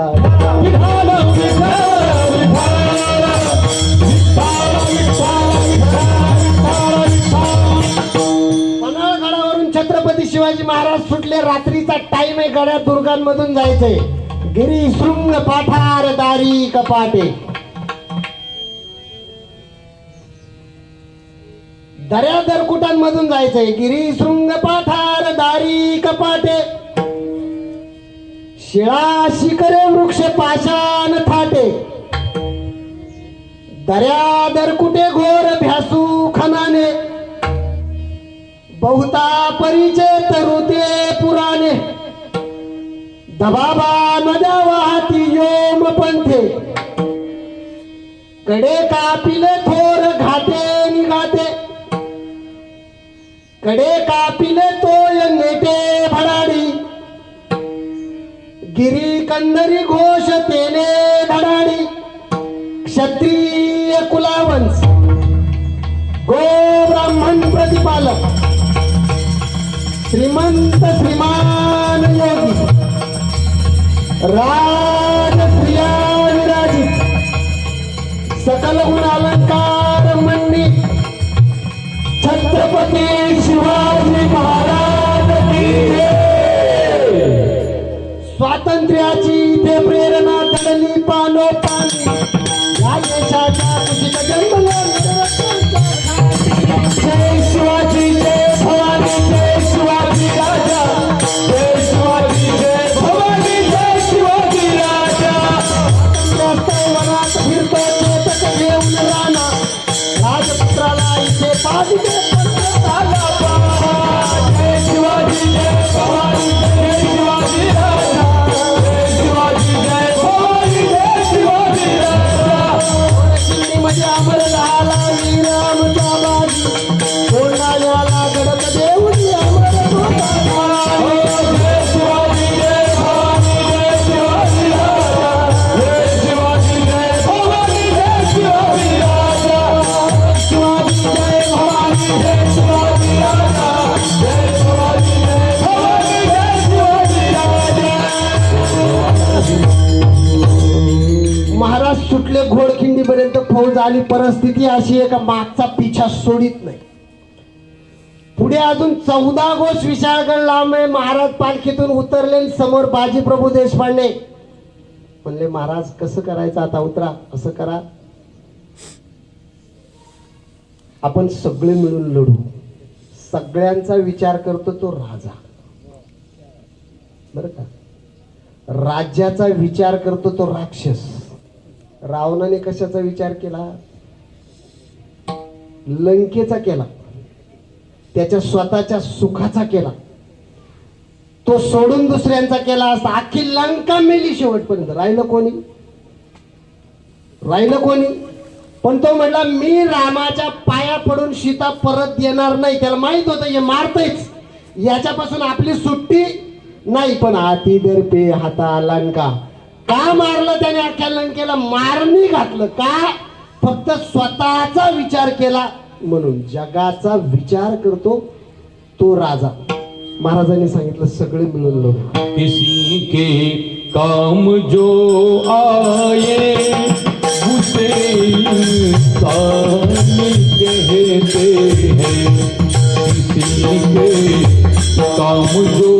Speaker 1: पन्हाळ गडावरून छत्रपती शिवाजी महाराज सुटले. रात्रीचा टाइम आहे, गड्या दुर्गांमधून जायचंय. गिरी शृंग पाठार दारी कपाटे. दर्या दरकुटांमधून जायचंय. गिरी शृंग पाठार दारी कपाटे. शिळा शिखरे वृक्ष पाषाण थाटे. दर्या दरकुटे घोर भ्यासू खनाने. बहुता परिचय तरुते पुराणे. दबाबा नद्या वाहती योम पंथे. कडे कापिले थोर घाटे निघाते. कडे कापिले तोय नेटे भडाडी. गिरी कंदरी घोष तेने धडाडी. क्षत्रिय कुलावंश गो ब्राह्मण प्रतिपालक. श्रीमंत श्रीमान योगी. राज स्त्रिया विराजित. सकल गुण अलंकार
Speaker 3: छत्रपती शिवाजी महाराज की जय.
Speaker 1: स्वातंत्र्याची इथे प्रेरणा दडली पानोपानी या यशाच्या कुशीत जन्मले
Speaker 3: जय शिवाजी जय भवानी जय शिवाजी राजा जय शिवाजी जय भवानी जय शिवाजी राजा.
Speaker 1: वनात फिरतो चेतक घेऊन राणा राजपुत्राला इथे पाहिजे
Speaker 3: आला पहा. जय शिवाजी जय भवानी जय शिवाजी राजा जय शिवाजी जय भवानी जय शिवाजी राजा.
Speaker 1: म्हणजे अमर झाला श्रीरामचा बाजी कोणाला घडत देऊन अमर
Speaker 3: जय शिवाजी जय भवानी जय शिवाजी राजा जय शिवाजी जय भवानी जय शिवाजी राजा. शिवाजी जय भवानी जय शिवाजी राजा जय शिवाजी जय भवानी जय शिवाजी राजा.
Speaker 1: महाराज सुटले घोडखिंडीपर्यंत फौज आली. परिस्थिती अशी आहे का मागचा पिछा सोडित नाही. पुढे अजून 14 गोष विशाळगड लांब आहे. महाराज पालखीतून उतरले. समोर बाजीप्रभू देशपांडे म्हणले महाराज कसं करायचं आता उतरा. असं करा आपण सगळे मिळून लढू. सगळ्यांचा विचार करतो तो राजा बरं का. राज्याचा विचार करतो तो राक्षस. रावणाने कशाचा विचार केला. लंकेचा केला. त्याच्या स्वतःच्या सुखाचा केला. तो सोडून दुसऱ्यांचा केला असता अख्खी लंका मेली शेवटपर्यंत. राहिलं कोणी. पण तो म्हटला मी रामाच्या पाया पडून सीता परत येणार नाही. त्याला माहित होतं हे मारतेच याच्यापासून आपली सुट्टी नाही. पण हाती दर्पे हाता लंका का मारलं त्याने. अख्ख्या लंकेला मारणी घातलं का. फक्त स्वतःचा विचार केला म्हणून. जगाचा विचार करतो तो राजा. महाराजांनी सांगितलं सगळे मिळून लढू.
Speaker 3: किसी के काम जो आए उसे इंसान कहते हैं. किसी के काम जो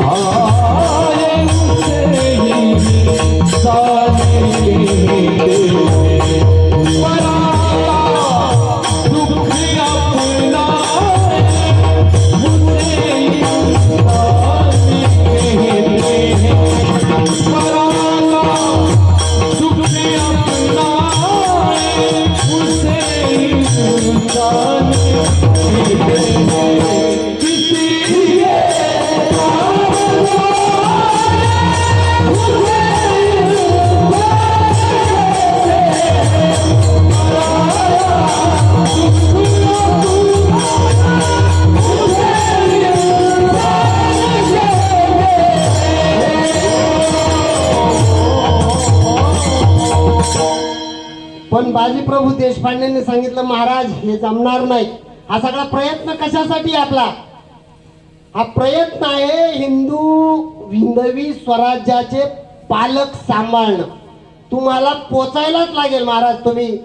Speaker 3: आए उसे इंसान कहते हैं. दुख अपना उसे इंसान कहते हैं. सुख अपना उसे इंसान कहते हैं. किसी के
Speaker 1: पण बाजीप्रभू देशपांडेंनी सांगितलं महाराज हे जमणार नाही. हा सगळा प्रयत्न कशासाठी आपला. हा प्रयत्न आहे हिंदवी स्वराज्याचे पालक सांभाळणं. तुम्हाला पोचायलाच लागेल महाराज. तुम्ही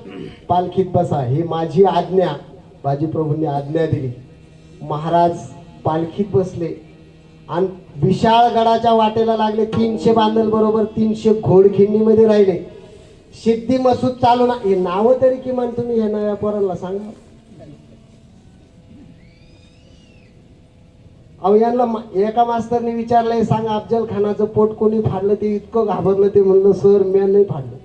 Speaker 1: पालखीत बसा ही माझी आज्ञा. बाजीप्रभूंनी आज्ञा दिली. महाराज पालखीत बसले आणि विशाळगडाच्या वाटेला लागले. 300 बांधल बरोबर 300 घोडखिंडीमध्ये राहिले. सिद्धी मसूद चालू ना. हे नाव तरी किमान तुम्ही हे नव्या पोरांना सांगा. अहो यांना एका मास्तरने विचारलंय सांगा अफजल खानाचं पोट कोणी फाडलं. ते इतकं घाबरलं. ते म्हणलं सर मी नाही फाडलं.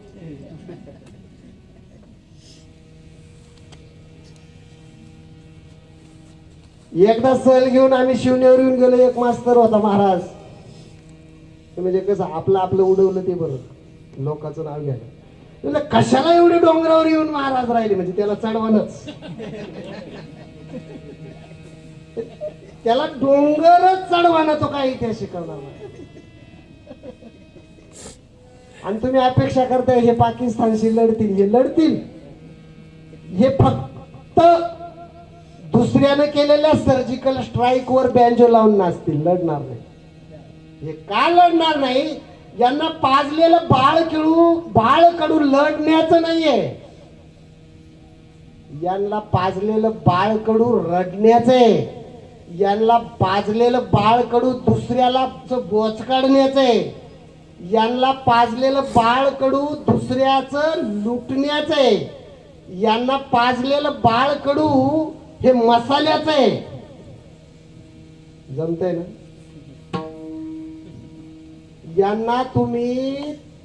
Speaker 1: एकदा सहल घेऊन आम्ही शिवनेवर येऊन गेलो. एक मास्तर होता महाराज. म्हणजे कसं आपलं उडवलं ते बरं लोकांचं नाव घ्यायला. कशाला एवढे डोंगरावर येऊन महाराज राहिले. म्हणजे त्याला चढवणच. त्याला डोंगरच चढवाना तो काय इतिहास शिकवणार नाही. आणि तुम्ही अपेक्षा करताय हे पाकिस्तानशी लढतील. हे लढतील हे फक्त दुसऱ्यानं केलेल्या सर्जिकल स्ट्राईक वर बँजो लावून नाचतील. लढणार नाही. हे का लढणार नाही. यांना पाजलेलं बाळ कडू लढण्याचं नाहीये. यांना पाजलेलं बाळकडू रडण्याचंय, यांना पाजलेलं बाळकडू दुसऱ्याला बोच काढण्याचंय, यांना पाजलेलं बाळकडू दुसऱ्याचं लुटण्याचंय, यांना पाजलेलं बाळकडू हे मसाल्याचं आहे. जमतंय ना? यांना तुम्ही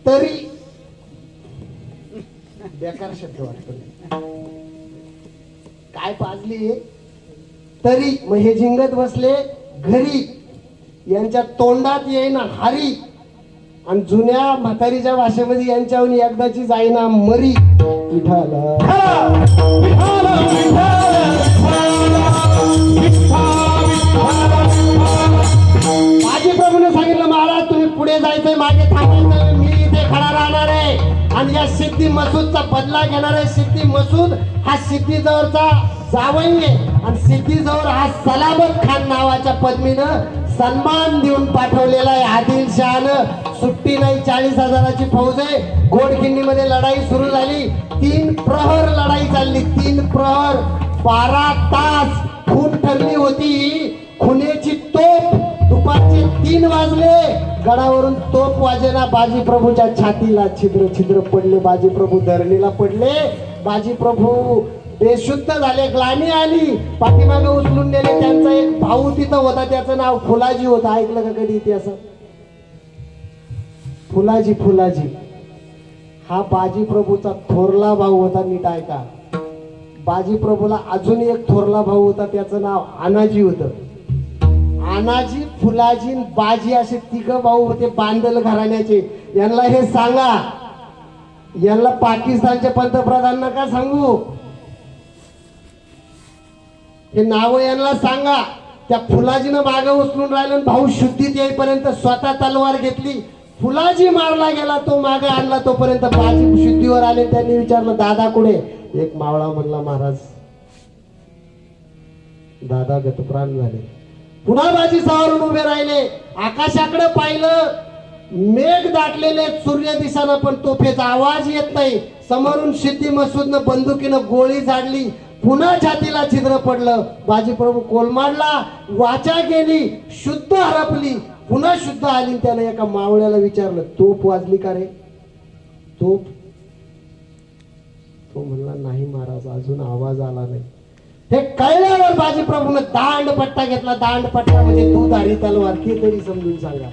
Speaker 1: तरी बेकार शब्द वाटतो. काय पाजली तरी, मग हे झिंगत बसले घरी, यांच्या तोंडात येईना हारी, आणि जुन्या म्हातारीच्या भाषेमध्ये यांच्याहून एकदाची जाईना मरी. विठाला माझी प्रभूने सांगितलं, महाराज तुम्ही पुढे जायचंय, मागे थांबायचं, मी इथे खडा राहणार आहे आणि या सिद्धी मसूदचा बदला घेणार आहे. सिद्धी मसूद हा सिद्धी जवळचा जावई आहे आणि सिद्धी जवळ हा सलामत खान नावाच्या पत्नीनं सन्मान देऊन पाठवलेला आहे. आदिलशहानं सुट्टी नाही, 40,000ची फौज आहे. घोडखिंडीमध्ये लढाई सुरू झाली, 3 प्रहर लढाई चालली, 3 प्रहर, 12 तास खून ठरली होती. खुनेची तोप दुपारचे 3 वाजले, गडावरून तोप वाजेना, बाजी प्रभूच्या छातीला छिद्र छिद्र पडले, बाजी प्रभू धरणीला पडले, बाजी प्रभू बेशुद्ध झाले, ग्लानी आली, पाठीमागे उचलून नेले. त्यांचा एक भाऊ तिथं होता, त्याचं नाव फुलाजी होतं. ऐकलं का कधी इतिहास? फुलाजी, फुलाजी हा बाजी प्रभूचा थोरला भाऊ होता. नीट ऐका, बाजी प्रभूला अजून एक थोरला भाऊ होता, त्याचं नाव आनाजी होतं. आनाजी, फुलाजी, बाजी असे 3 भाऊ होते, बांदल घराण्याचे. यांना हे सांगा, यांना पाकिस्तानचे पंतप्रधान नका सांगू, हे नाव यांना सांगा. त्या फुलाजीनं मागे उचलून राहिलं, भाऊ शुद्धीत येईपर्यंत स्वतः तलवार घेतली, फुलाजी मारला गेला, तो मागे आणला, तोपर्यंत बाजी शुद्धीवर आले. त्यांनी विचारलं, दादा कुठे? एक मावळा म्हणला, महाराज दादा गतप्राण झाले. पुन्हा बाजी सावरून उभे राहिले, आकाशाकडे पाहिलं, मेघ दाटलेले, सूर्य दिसाना, पण तोफेचा आवाज येत नाही. समोरून सिद्धी मसूदनं बंदुकीनं गोळी झाडली, पुन्हा छातीला छिद्र पडलं. बाजी प्रभू कोलमाडला, वाचा गेली, शुद्ध हरपली, पुन्हा शुद्ध आली. त्याने एका मावळ्याला विचारलं, तोप वाजली का रे? तोप? तो म्हणला, नाही महाराज, अजून आवाज आला नाही. हे कळल्यावर बाजी प्रभूने दांडपट्टा घेतला. दांडपट्टा म्हणजे दुधारी तलवार, की तरी समजून सांगा,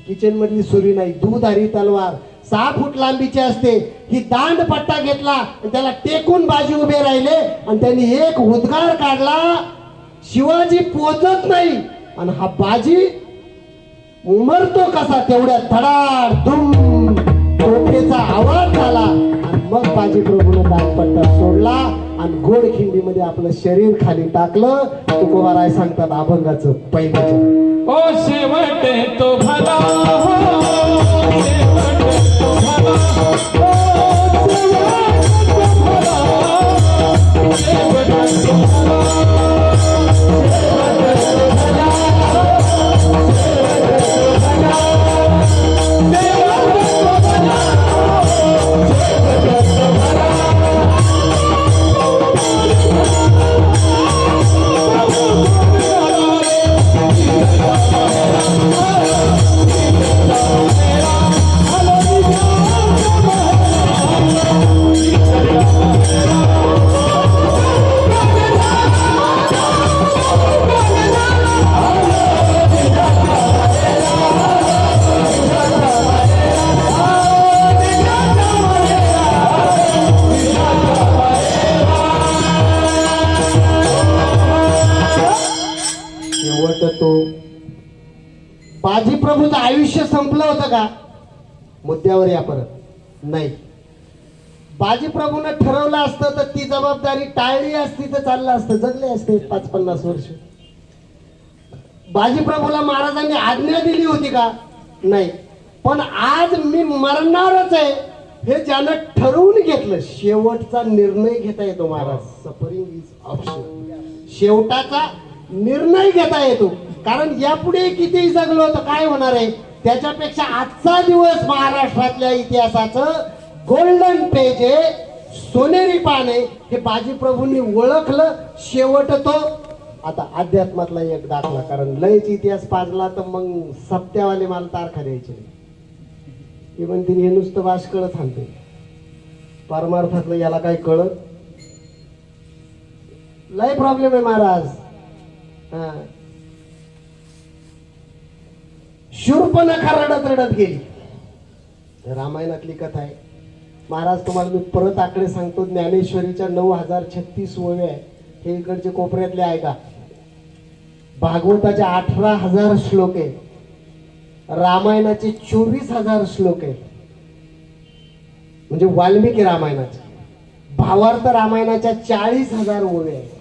Speaker 1: किचन मधली सुरी नाही, दुधारी तलवार 6 फूट लांबीची असते. ही दांडपट्टा घेतला आणि त्याला टेकून बाजी उभे राहिले आणि त्यांनी एक उद्गार काढला, शिवाजी पोचत नाही. आणि हा बाजी उमरतो कसा, तेवढ्या धडाड धुम तोफेचा आवाज झाला. आणि मग बाजी प्रभूने दांडपट्टा सोडला आणि घोडखिंडीमध्ये आपलं शरीर खाली टाकलं. तुकोबाराय सांगतात अभंगाचं पहिलं,
Speaker 3: ओ शेवट तो भला हो, शेवट तो भला हो, शेवट तो भला, शेवट तो भला,
Speaker 1: तो बाजी प्रभूचं आयुष्य संपलं होतं का? मुद्द्यावर या परत नाही. बाजी प्रभूने ठरवलं असतं तर ती जबाबदारी टाळली असती तर चाललं असतं, जगले असते 5-50 वर्ष. बाजी प्रभूला महाराजांनी आज्ञा दिली होती का? नाही. पण आज मी मरणारच आहे हे ज्यानं ठरवून घेतलं, शेवटचा निर्णय घेता येतो महाराज. Suffering is option. शेवटाचा निर्णय घेता येतो, कारण यापुढे किती जगलो तर काय होणार आहे त्याच्यापेक्षा आजचा दिवस महाराष्ट्रातल्या इतिहासाचं गोल्डन पेज आहे. सोनेरी पान आहे हे बाजीप्रभूंनी ओळखलं. शेवट तो आता अध्यात्मातला एक दाखला, कारण लयच इतिहास पाजला तर मग सप्त्यावाले मला तारखा द्यायचे नाही. हे म्हणते हे नुसतं वाश कळत आणते, परमार्थातलं याला काय कळत. लय प्रॉब्लेम आहे महाराज. हा, शूर्पणखा रडत रडत गेली. रामायणातली कथा आहे महाराज. तुम्हाला मी परत आकडे सांगतो. ज्ञानेश्वरीच्या 9036 ओव्या आहे. हे इकडचे कोपऱ्यातले आहे का. भागवताचे 18,000 श्लोक आहे. रामायणाचे 24,000 श्लोक आहे. म्हणजे वाल्मिकी रामायणाचे. भावार्थ रामायणाच्या 40,000 ओव्या आहे.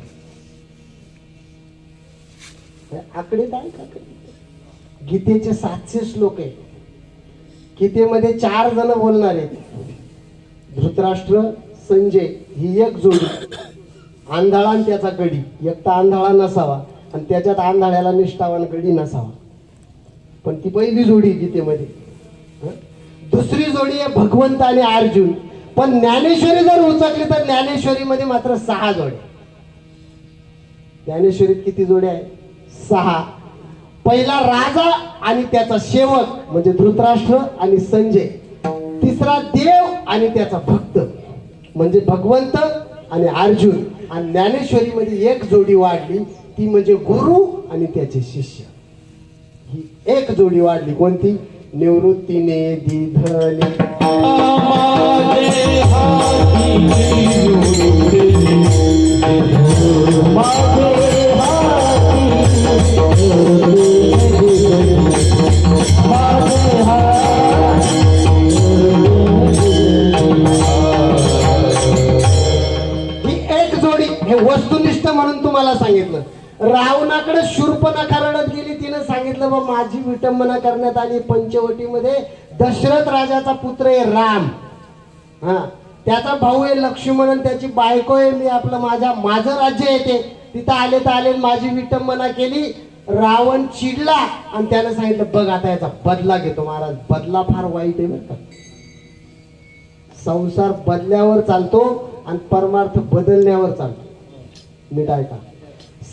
Speaker 1: आकडे काय का. गीतेचे 700 श्लोक आहे. गीतेमध्ये 4 जण बोलणार आहेत. धृतराष्ट्र, संजय ही एक जोडी. आंधळा आणि त्याचा गडी. एक तर आंधळा नसावा आणि त्याच्यात आंधळ्याला निष्ठावान गडी नसावा, पण ती पहिली जोडी गीतेमध्ये. दुसरी जोडी आहे भगवंत आणि अर्जुन. पण ज्ञानेश्वरी जर उचकली तर ज्ञानेश्वरीमध्ये मात्र 6 जोड्या. ज्ञानेश्वरीत किती जोड्या आहे? 6. पहिला राजा आणि त्याचा सेवक म्हणजे धृतराष्ट्र आणि संजय. तिसरा देव आणि त्याचा भक्त म्हणजे भगवंत आणि अर्जुन. आणि ज्ञानेश्वरीमध्ये एक जोडी वाढली, ती म्हणजे गुरु आणि त्याचे शिष्य. ही एक जोडी वाढली. कोणती? निवृत्तीने दिधले हे वस्तुनिष्ठ म्हणून तुम्हाला सांगितलं. रावणाकडे शूर्पणखा रडत गेली. तिने सांगितलं बा माझी विटंबना करण्यात आली. पंचवटीमध्ये दशरथ राजाचा पुत्र आहे राम. हा, त्याचा भाऊ आहे लक्ष्मण आणि त्याची बायको आहे मी. माझं राज्य येते. तिथं आले तर आले, माझी विटंबना केली. रावण चिडला आणि त्याने सांगितलं बघ आता याचा बदला घेतो. महाराज बदला फार वाईट आहे बरं का. संसार बदल्यावर चालतो आणि परमार्थ बदलण्यावर चालतो. नीट ऐका.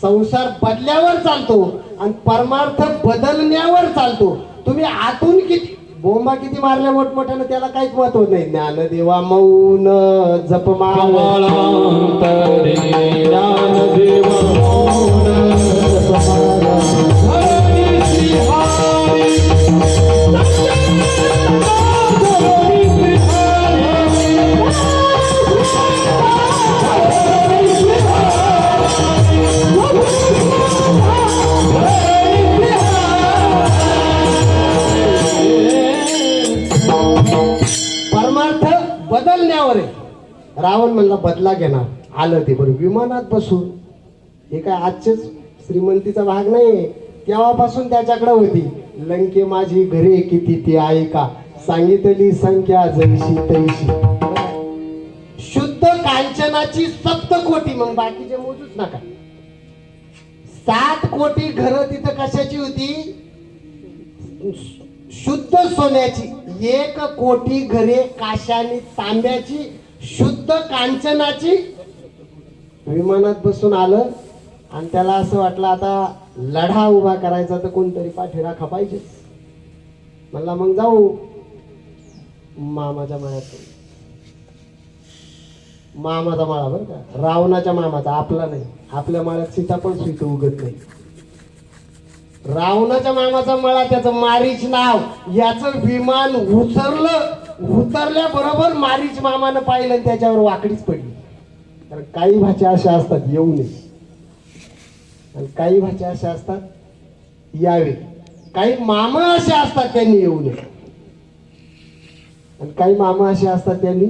Speaker 1: संसार बदल्यावर चालतो आणि परमार्थ बदलण्यावर चालतो. तुम्ही आतून किती बोंबा किती मारल्या मोठमोठ्यानं त्याला काहीच महत्व नाही. ज्ञानदेवा मौन जपमाळ परमार्थ बदलण्यावर आहे. रावण म्हणला बदला घेणार. आलं ते बरं विमानात बसून. हे काय आजचेच श्रीमंतीचा भाग नाही. तेव्हापासून त्याच्याकडे होती. लंके माझी घरे किती ती आहे का, सांगितली संख्या जैशी तैशी. शुद्ध कांचनाची 7 कोटी. मग बाकीचे मोजूच नका. 7 कोटी घरं तिथं कशाची होती? शुद्ध सोन्याची. 1 कोटी घरे काशानी तांब्याची शुद्ध कांचनाची. विमानात बसून आलं आणि त्याला असं वाटलं आता लढा उभा करायचा तर कोणतरी पाठीराखा पाहिजे. म्हणला मग जाऊ मामाच्या माळ्यात. मामाचा माळा बरं का, रावणाच्या मामाचा, आपला नाही. आपल्या माळ्यात सीताफळ स्वीट उगत नाही. रावणाच्या मामाचा मळा, त्याचं मारीच नाव. याचं विमान उतरल्याबरोबर मारीच मामानं पाहिलं आणि त्याच्यावर वाकडीच पडली. कारण काही भाषा अशा असतात येऊ नये आणि काही भाषा अशा असतात यावे. काही मामा असे असतात त्यांनी येऊ नये आणि काही मामा असे असतात त्यांनी.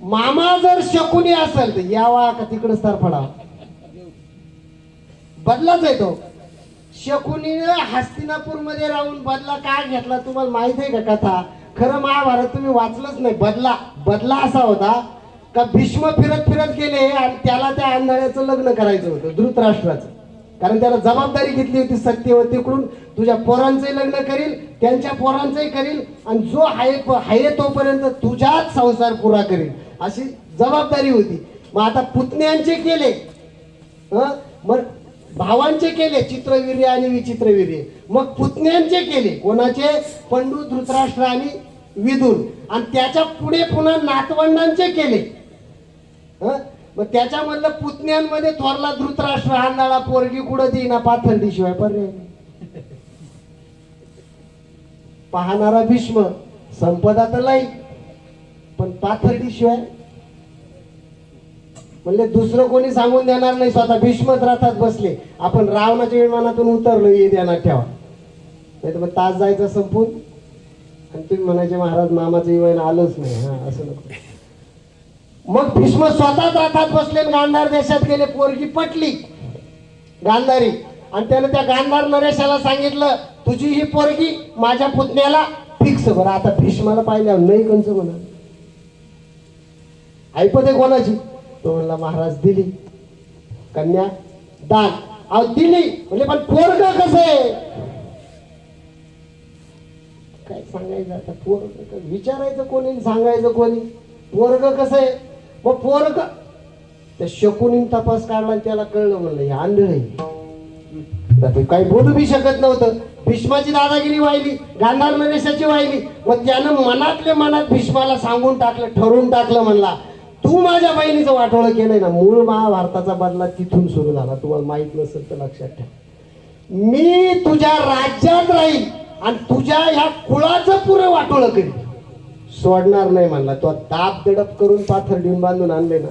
Speaker 1: मामा जर शकुनी असेल तर यावा का तिकडच तरफडावा. बदलाच आहे तो. शकुनीने हस्तिनापूर मध्ये राहून बदला का घेतला तुम्हाला माहित आहे का कथा? खरं महाभारत तुम्ही वाचलंच नाही. बदला असा होता का भीष्म फिरत फिरत गेले आणि त्याला त्या आंधळ्याचं लग्न करायचं होतं धृतराष्ट्राचं. कारण त्याला जबाबदारी घेतली होती सत्यवतीकडून, तुझ्या पोरांचंही लग्न करील, त्यांच्या पोरांचंही करील आणि जो आहे तोपर्यंत तुझ्याच संसार पुरा करील. अशी जबाबदारी होती. मग आता पुतण्यांचे केले, मग भावांचे केले चित्रवीर्य आणि विचित्रवीर्य, मग पुतण्यांचे केले कोणाचे, पंडू, धृतराष्ट्र आणि विदुर, आणि त्याच्या पुढे पुन्हा नातवंडांचे केले. मग त्याच्यामधलं पुतण्यांमध्ये थोरला धृतराष्ट्र हांदाळा पोरगी कुठं देईना पाथर्डी शिवाय पर्याय नाही. पाहणारा भीष्म, संपदा तर लाई, पण पाथर्डी शिवाय म्हणले दुसरं कोणी सांगून देणार नाही, स्वतः भीष्मच रथात बसले. आपण रावणाच्या विमानातून उतरलो हे ध्यानात ठेवा, नाही तर मग तास जायचा संपून आणि तुम्ही म्हणायचे महाराज मामाचं विमान आलंच नाही. हा असं नको. मग भीष्म स्वतःच रथात बसले, गांधार देशात गेले. पोरगी पटली गांधारी, आणि त्याने त्या गांधार नरेशाला सांगितलं तुझी ही पोरगी माझ्या पुतण्याला फिक्स. बरं आता भीष्माला पाहिल्यावर नाही कंच म्हणा, ऐपते कोणाची. तो म्हणला महाराज दिली कन्या दान. अहो दिली म्हणजे पण पोरग कसं आहे काय सांगायचं आता. पोरग विचारायचं कोणी, सांगायचं कोणी. पोरग कसं आहे, मग पोरग त्या शकुनी तपास काढला, त्याला कळलं म्हणलं हे आंधळ आहे, काही बोलू बी शकत नव्हतं. भीष्माची दादागिरी वाहिली, गांधार नरेशाची वाहिली. मग त्यानं मनातल्या मनात भीष्माला सांगून टाकलं, ठरवून टाकलं, म्हणला तू माझ्या बहिणीचं वाटोळं केलंय ना, मूळ महाभारताचा बदला तिथून सुरू झाला. तुम्हाला माहित नसेल तर लक्षात ठेवा. मी तुझ्या राज्यात राहील आणि तुझ्या ह्या कुळाचं पुरं वाटोळं करीन, सोडणार नाही म्हणला. तो दाब दडप करून पाथर्डीहून बांधून आणले ना,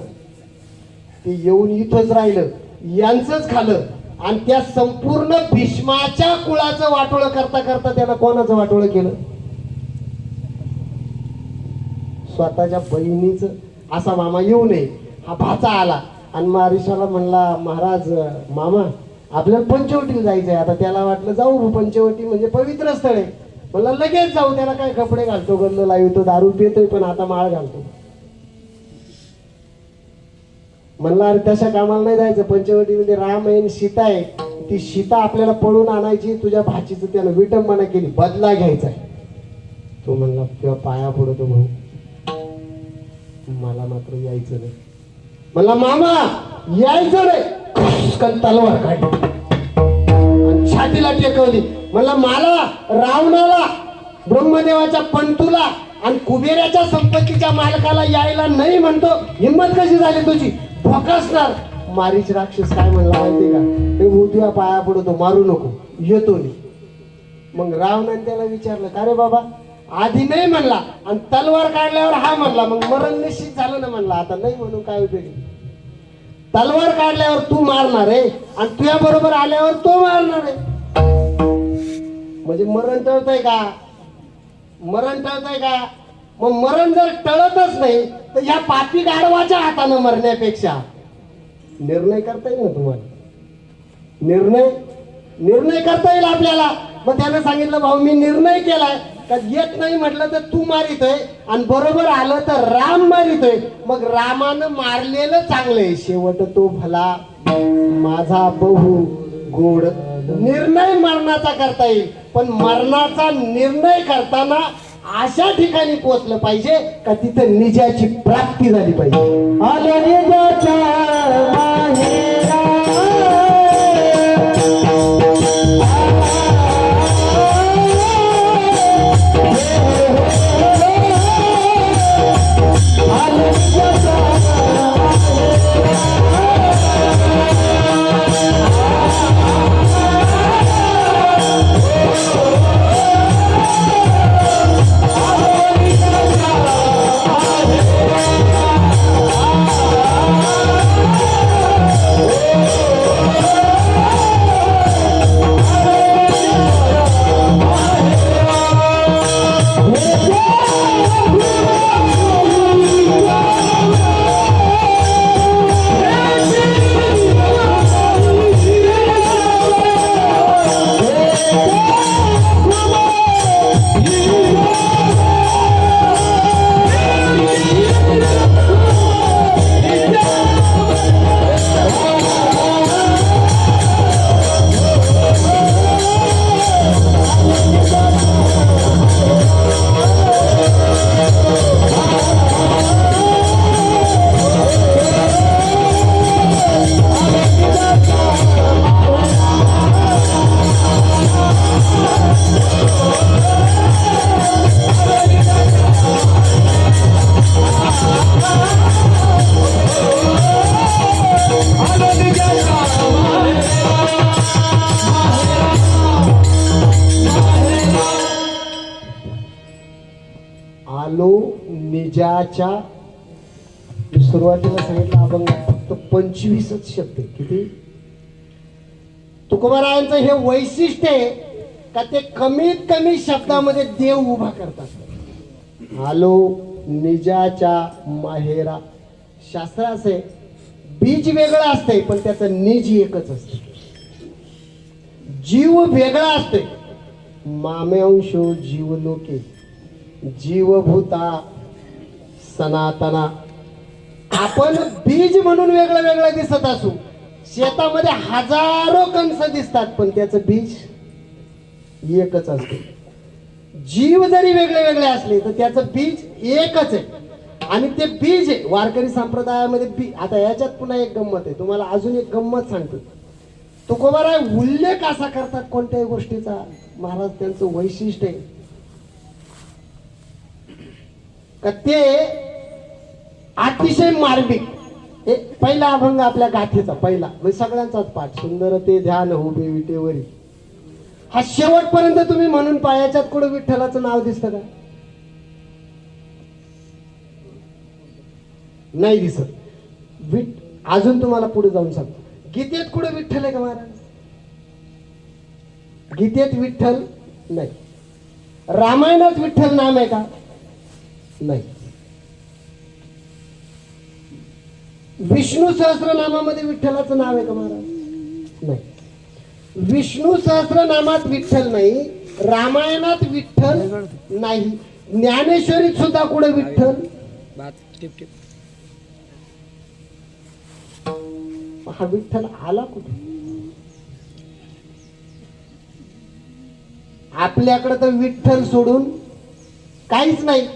Speaker 1: ते येऊन इथंच राहिलं, यांचंच खाल्लं, आणि त्या संपूर्ण भीष्माच्या कुळाचं वाटोळं करता करता त्यानं कोणाचं वाटोळं केलं, स्वतःच्या बहिणीचं. असा मामा येऊ नये. हा भाचा आला आणि मारिशाला म्हणला महाराज मामा आपल्याला पंचवटीला जायचंय. आता त्याला वाटलं जाऊ, पंचवटी म्हणजे पवित्र स्थळ आहे. म्हणला लगेच जाऊ, त्याला काय कपडे घालतो, गल्ल लावतो, दारू पितोय, पण आता माळ घालतो. म्हणला अरे तशा कामाला नाही जायचं, पंचवटीमध्ये राम आहे सीता आहे, ती सीता आपल्याला पळून आणायची, तुझ्या भाचीचं त्यानं विटंबना केली, बदला घ्यायचा. तो म्हणला तेव्हा पाया पडतो भाऊ, मला मात्र यायचं नाही. म्हणला मामा यायचं नाही, तलवार काढली छातीला टेकवली. म्हणला मला रावणाला, ब्रह्मदेवाच्या पंतूला आणि कुबेराच्या संपत्तीच्या मालकाला यायला नाही म्हणतो, हिंमत कशी झाली तुझी, भोकासणार. मारीच राक्षस काय म्हणला माहिती का, हे उद्या पाया पडतो, मारू नको, येतो नाही. मग रावणाने त्याला विचारलं का रे बाबा, आधी नाही म्हणला आणि तलवार काढल्यावर हा म्हणला, मग मरण निश्चित झालं ना. म्हणला आता नाही म्हणून काय उपयोगी, तलवार काढल्यावर तू मारणार आहे आणि तुझ्या बरोबर आल्यावर तो मारणार आहे. म्हणजे मरण टळतंय का, मरण टळतंय का. मग मरण जर टळतच नाही तर ह्या पापी गाढवाच्या हातानं मरण्यापेक्षा निर्णय करता येईल ना तुम्हाला, निर्णय करता येईल आपल्याला. मग त्यानं सांगितलं भाऊ मी निर्णय केलाय का, येत नाही म्हटलं तर तू मारितोय आणि बरोबर आलं तर राम मारितोय. मग रामानं मारलेलं चांगलंय, शेवट तो भला माझा बहु गोड. निर्णय मरणाचा करता येईल, पण मरणाचा निर्णय करताना अशा ठिकाणी पोहोचलं पाहिजे का तिथं निजाची प्राप्ती झाली पाहिजे. आल्या निजाच्या माहेरा आलो निजाच्या, मी सुरुवातीला सांगितलं अभंग फक्त 25च शब्द आहे. किती? तुकोबारायांचं हे वैशिष्ट्य आहे का ते कमीत कमी शब्दामध्ये देव उभा करतात. आलो निजाच्या माहेरा. शास्त्र असे बीज वेगळं असते पण त्याचं निज एकच असते. जीव वेगळा असते. मामेंशो जीवलोके जीवभूता सनातना. आपण बीज म्हणून वेगळं वेगळं दिसत असू, शेतामध्ये हजारो कणस दिसतात पण त्याचं बीज एकच असते. जीव जरी वेगळे वेगळे असले तर त्याचं बीज एकच आहे. आणि ते बीज आहे वारकरी संप्रदायामध्ये आता याच्यात पुन्हा एक गंमत आहे. तुम्हाला अजून एक गंमत सांगतो. तुकोबाराय उल्लेख असा करतात कोणत्याही गोष्टीचा, महाराज त्यांचं वैशिष्ट्य आहे का ते अतिशय मार्मिक. हे पहिला अभंग आपल्या गाथेचा पहिला म्हणजे सगळ्यांचाच पाठ. सुंदर ते ध्यान उभे विटेवरी. हा शेवटपर्यंत तुम्ही म्हणून पायाच्यात कुठं विठ्ठलाचं नाव दिसतं का? नाही दिसत. अजून तुम्हाला पुढे जाऊन सांगतो. गीतेत कुठे विठ्ठल आहे का महाराज? गीतेत विठ्ठल नाही. रामायणात विठ्ठल नाम आहे का? नाही. विष्णू सहस्रनामामध्ये विठ्ठलाचं नाव आहे का महाराज? नाही. विष्णू सहस्रनामात विठ्ठल नाही, रामायणात विठ्ठल नाही, ज्ञानेश्वरीत सुद्धा कुठे विठ्ठल. हा विठ्ठल आला कुठे? आपल्याकडे तर विठ्ठल सोडून काहीच नाही.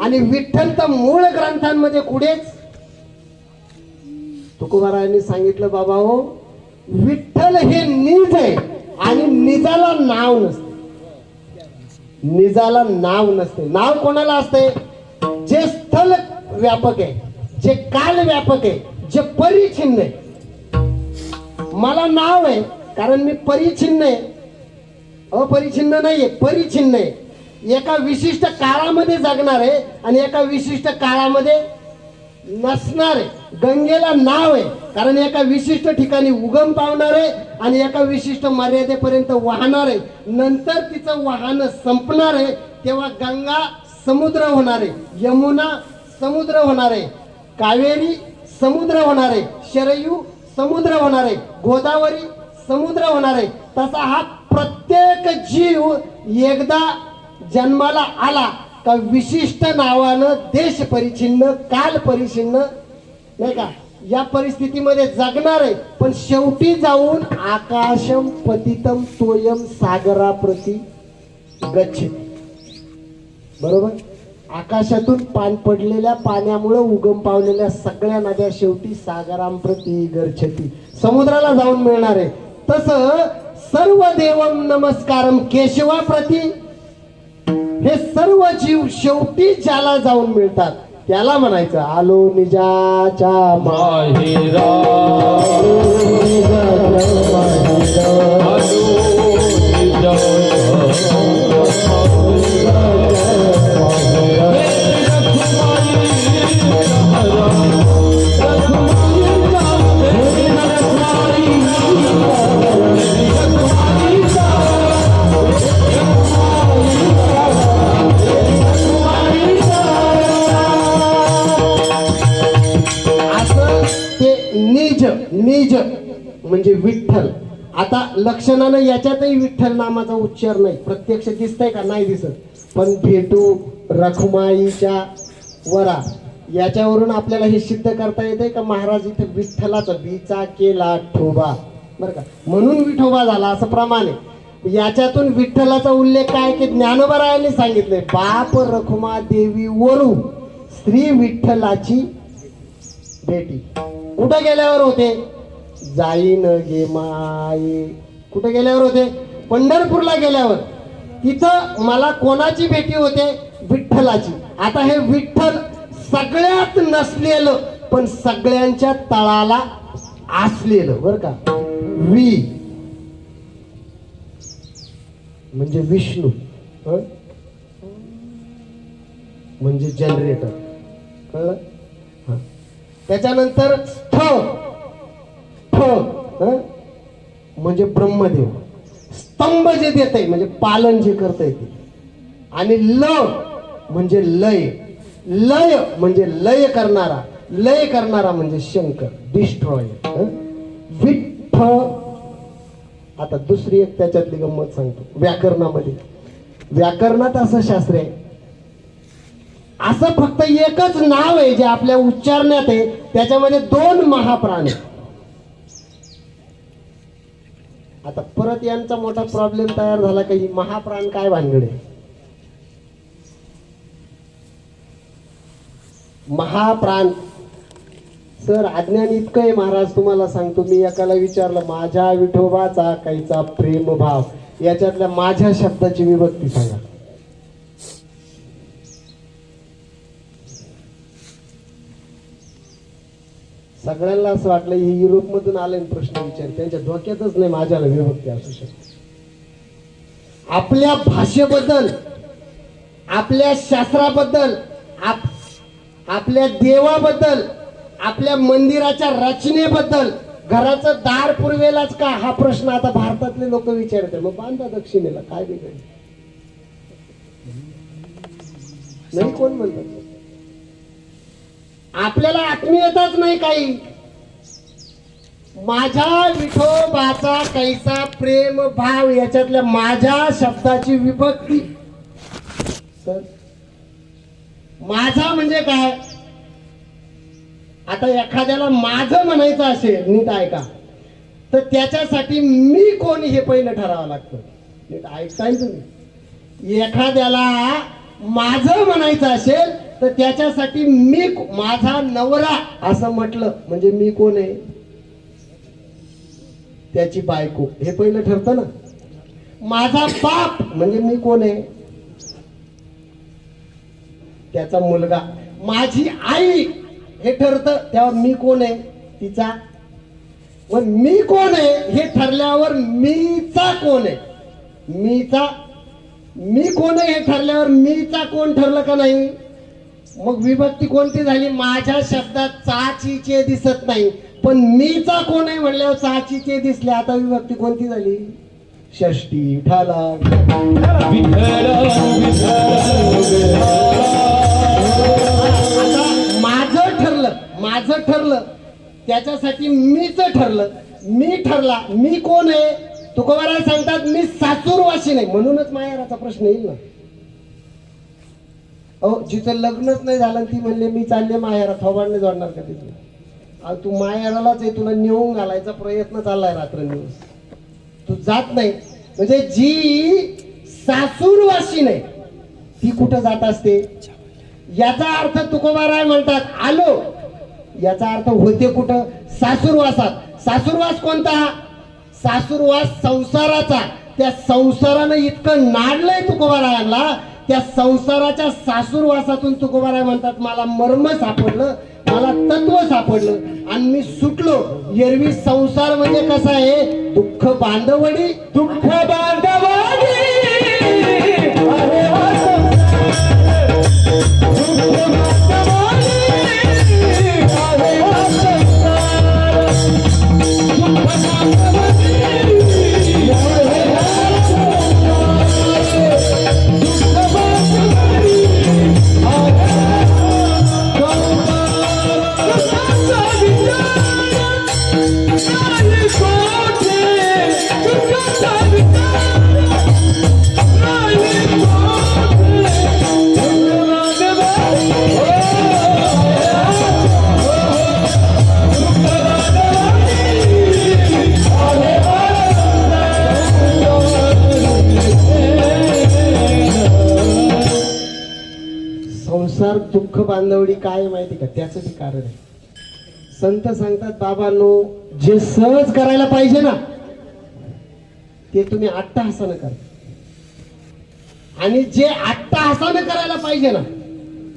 Speaker 1: आणि विठ्ठल तर मूळ ग्रंथांमध्ये कुठेच. तुकोबारायांनी सांगितलं बाबा हो, विठ्ठल हे निज आहे आणि निजाला नाव नसते. निजाला नाव नसते. नाव कोणाला असते? जे स्थल व्यापक आहे, जे काल व्यापक आहे, जे परिचिन्न आहे. मला नाव आहे कारण मी परिचिन्न आहे, अपरिचिन्न नाहीये, परिचिन्न आहे. एका विशिष्ट काळामध्ये जगणार आहे आणि एका विशिष्ट काळामध्ये नसणार आहे. गंगेला नाव आहे कारण एका विशिष्ट ठिकाणी उगम पावणार आहे आणि एका विशिष्ट मर्यादेपर्यंत वाहणार आहे. नंतर तिचं वाहन संपणार आहे तेव्हा गंगा समुद्र होणार आहे, यमुना समुद्र होणार आहे, कावेरी समुद्र होणार आहे, शरयू समुद्र होणार आहे, गोदावरी समुद्र होणार आहे. तसा हा प्रत्येक जीव एकदा जन्माला आला का विशिष्ट नावानं देश परिचिन्न, काल परिचिन्न नाही का या परिस्थितीमध्ये जगणार आहे. पण शेवटी जाऊन आकाशम पतितम तोयम सागराप्रती गच्छति. बरोबर. आकाशातून पान पडलेल्या पाण्यामुळे उगम पावलेल्या सगळ्या नद्या शेवटी सागरांप्रती गच्छति, समुद्राला जाऊन मिळणार आहे. तसं सर्व देवम नमस्कारम केशवाप्रती. हे सर्व जीव शेवटी ज्याला जाऊन मिळतात त्याला म्हणायचं आलो निजाच्या माहेरा. निज म्हणजे विठ्ठल. आता लक्षणानं याच्यातही विठ्ठल नामाचा उच्चार नाही. प्रत्यक्ष दिसतंय का? नाही दिसत. पण भेटू रखुमाईच्या वरा याच्यावरून आपल्याला हे सिद्ध करता येते का महाराज इथे विठ्ठलाचा बीचा केला ठोबा बरं का, म्हणून विठोबा झाला असं प्रमाण आहे. याच्यातून विठ्ठलाचा उल्लेख काय की ज्ञानोबारायांनी सांगितलंय. बाप रखुमा देवी वरू श्री विठ्ठलाची भेटी. कुठं गेल्यावर होते? जाईन गे माये. कुठे गेल्यावर होते? पंढरपूरला गेल्यावर. तिथं मला कोणाची भेटी होते? विठ्ठलाची. आता हे विठ्ठल सगळ्यात नसलेलं पण सगळ्यांच्या तळाला असलेलं बरं का. म्हणजे विष्णू. म्हणजे जनरेटर, कळलं? हा. त्याच्यानंतर थ थ हं? म्हणजे ब्रह्मदेव, स्तंभ जे देत म्हणजे पालन जे करता येते, आणि ल म्हणजे लय, लय म्हणजे लय करणारा, लय करणारा म्हणजे शंकर, डिस्ट्रॉयर. विठ्ठ. आता दुसरी एक त्याच्यातली गंमत सांगतो. व्याकरणामध्ये, व्याकरणात असं शास्त्र आहे, असं फक्त एकच नाव आहे जे आपल्या उच्चारण्यात आहे, त्याच्यामध्ये 2 महाप्राण आहेत. आता परत यांचा मोठा प्रॉब्लेम तयार झाला की महाप्राण काय भानगड आहे. महाप्राण सर अज्ञान इतकं आहे महाराज, तुम्हाला सांगतो. मी एकाला विचारलं माझ्या विठोबाचा काहीचा प्रेम भाव, याच्यातल्या माझ्या शब्दाची विभक्ती सांगा. सगळ्यांना असं वाटलं हे युरोपमधून आले प्रश्न विचार, त्यांच्या डोक्यातच नाही माझ्याला विभक्ती असू शकते. आपल्या भाषेबद्दल, आपल्या शास्त्राबद्दल, आपल्या देवाबद्दल, आपल्या मंदिराच्या रचनेबद्दल, घराचं दार पुरवेलाच का, हा प्रश्न आता भारतातले लोक विचारतात. मग बांधा दक्षिणेला, काय बिघडलं? नाही कोण म्हणतात. आपल्याला आत्मीयताच नाही काही. माझ्या विठोबाचा कैसा प्रेम भाव, याच्यातल्या माझ्या शब्दाची विभक्ती. तर माझा म्हणजे काय? आता एखाद्याला माझं म्हणायचं असेल, नीट ऐका, तर त्याच्यासाठी मी कोण हे पहिलं ठरावं लागतं. नीट ऐकताय तुम्ही? एखाद्याला माझं म्हणायचं असेल तर त्याच्यासाठी मी, माझा नवरा असं म्हटलं म्हणजे मी कोण आहे? त्याची बायको, हे पहिलं ठरतं ना. माझा बाप म्हणजे मी कोण आहे? त्याचा मुलगा. माझी आई हे ठरतं, तेव्हा मी कोण आहे? तिचा. मग मी कोण आहे हे ठरल्यावर मीचा कोण आहे? मीचा. मी कोण आहे हे ठरल्यावर मीचा कोण ठरलं का नाही? मग विभक्ती कोणती झाली? माझ्या शब्दात चाचीचे दिसत नाही, पण मीचा कोण आहे म्हणल्यावर चाचीचे दिसले. आता विभक्ती कोणती झाली? षष्टी. ठाला. आता माझं ठरलं त्याच्यासाठी मीच ठरलं. मी ठरला, मी कोण आहे? तुकोबाराय सांगतात मी सासूरवासी नाही, म्हणूनच माहेराचा प्रश्न येईल ना. अहो जिचं लग्नच नाही झालं ती म्हणले मी चालले माहेरा, थोबाडने जोडणार का तिथून? तू माहेरालाच आहे, तुला नेऊन घालायचा प्रयत्न चाललाय रात्रंदिवस, तू जात नाही. म्हणजे जी सासूरवासी नाही ती कुठं जात असते? याचा अर्थ तुकोबाराय म्हणतात आलो, याचा अर्थ होते कुठं? सासूरवासात. सासूरवास कोणता? सासूरवास संसाराचा. त्या संसारानं इतकं नाडलंय तुकोबारायांना, त्या संसाराच्या सासूरवासातून तुकोबाराय म्हणतात मला मर्म सापडलं, मला तत्व सापडलं आणि मी सुटलो. एरवी संसार म्हणजे कसा आहे? दुःख बांधवडी. दुःख बांधवडी अरे हा संसार, दुःख बांधवडी अरे हा संसार, दुःख बांधवडी अरे हा संसार दुःख बांधवडी काय माहिती का? त्याचं ते कारण आहे. संत सांगतात बाबांनो, जे सहज करायला पाहिजे ना ते तुम्ही अट्टहासानं करा, आणि जे अट्टहासानं करायला पाहिजे ना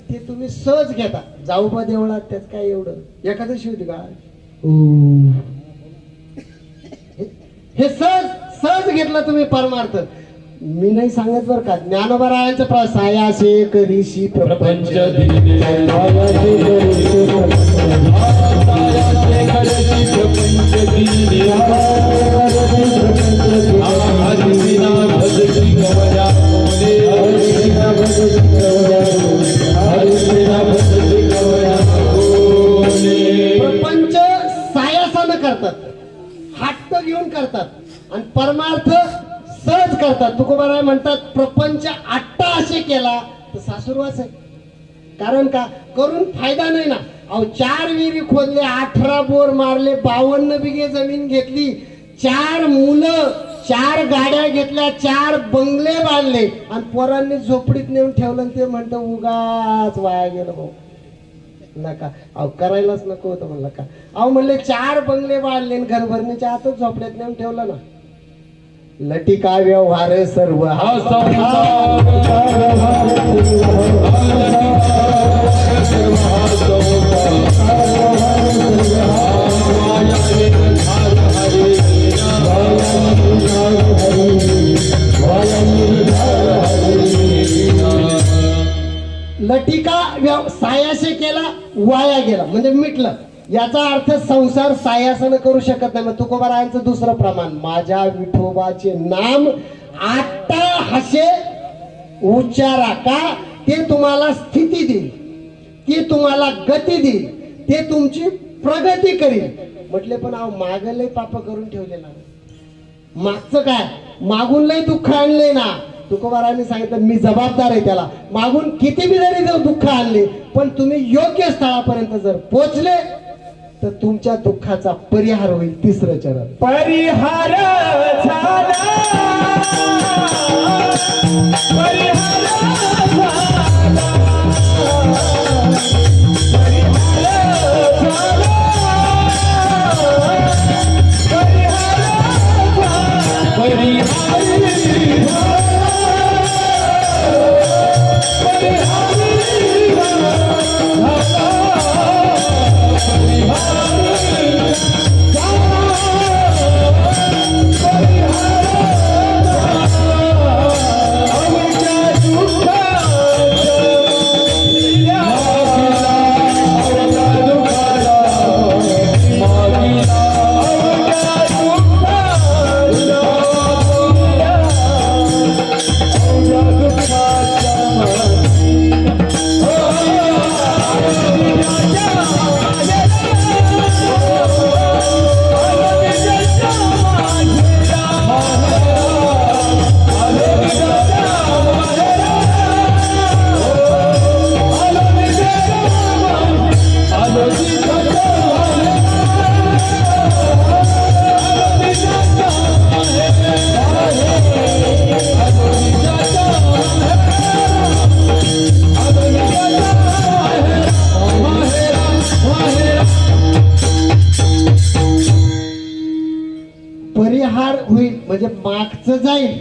Speaker 1: ते तुम्ही सहज घेता. जाऊ बा देवळात, त्यात काय एवढं? एखादशी होती का? हे सहज सहज घेतलं तुम्ही परमार्थ. मी नाही सांगत बरं का, ज्ञानोबरायांचं सायासे करीशी
Speaker 3: प्रपंच दिने
Speaker 1: सायासे करीशी
Speaker 3: सायाचे करशी प्रपंच दिने हरिविना भजती गवया कोणे हरिविना भजती गवया कोणे.
Speaker 1: प्रपंच सायासानं करतात, हट्ट घेऊन करतात आणि परमार्थ सहज करतात. तुकोबाराय म्हणतात प्रपंच आट्टा असे केला तर सासुरवास आहे. कारण का, करून फायदा नाही ना. अहो 4 विहिरी खोदले, 18 बोर मारले, 52 बिघे जमीन घेतली, 4 मुलं, 4 गाड्या घेतल्या, 4 बंगले बांधले आणि पोरांनी झोपडीत नेऊन ठेवलं आणि ते म्हणतं उगाच वाया गेलं भाऊ. नका अहो, करायलाच नको होतं म्हणलं का. अहो म्हणले 4 बंगले बांधले, घरभरणीच्या आतच झोपड्यात नेऊन ठेवलं ना. लटिका व्यवहार सर्व
Speaker 3: हा संसार
Speaker 1: लटिका सायाशे केला वाया गेला म्हणजे मिटलं. याचा अर्थ संसार सायासनं करू शकत नाही. मग तुकोबारायांचं दुसरं प्रमाण, माझ्या विठोबाचे नाम आट्टा हसे उच्चारा का, ते तुम्हाला स्थिती देईल, ते तुम्हाला गती देईल, ते तुमची प्रगती करील. म्हटले पण अहो माग लय पाप करून ठेवले ना, मागचं काय, मागून लय दुःख आणले ना. तुकोबारायांनी सांगितलं मी जबाबदार आहे त्याला. मागून किती बी जरी दुःख आणले पण तुम्ही योग्य स्थळापर्यंत जर पोचले तर तुमच्या दुःखाचा परिहार होईल. 3रं चरण
Speaker 3: परिहार झाला, परिहार
Speaker 1: परिहार होईल म्हणजे मागचं जाईल,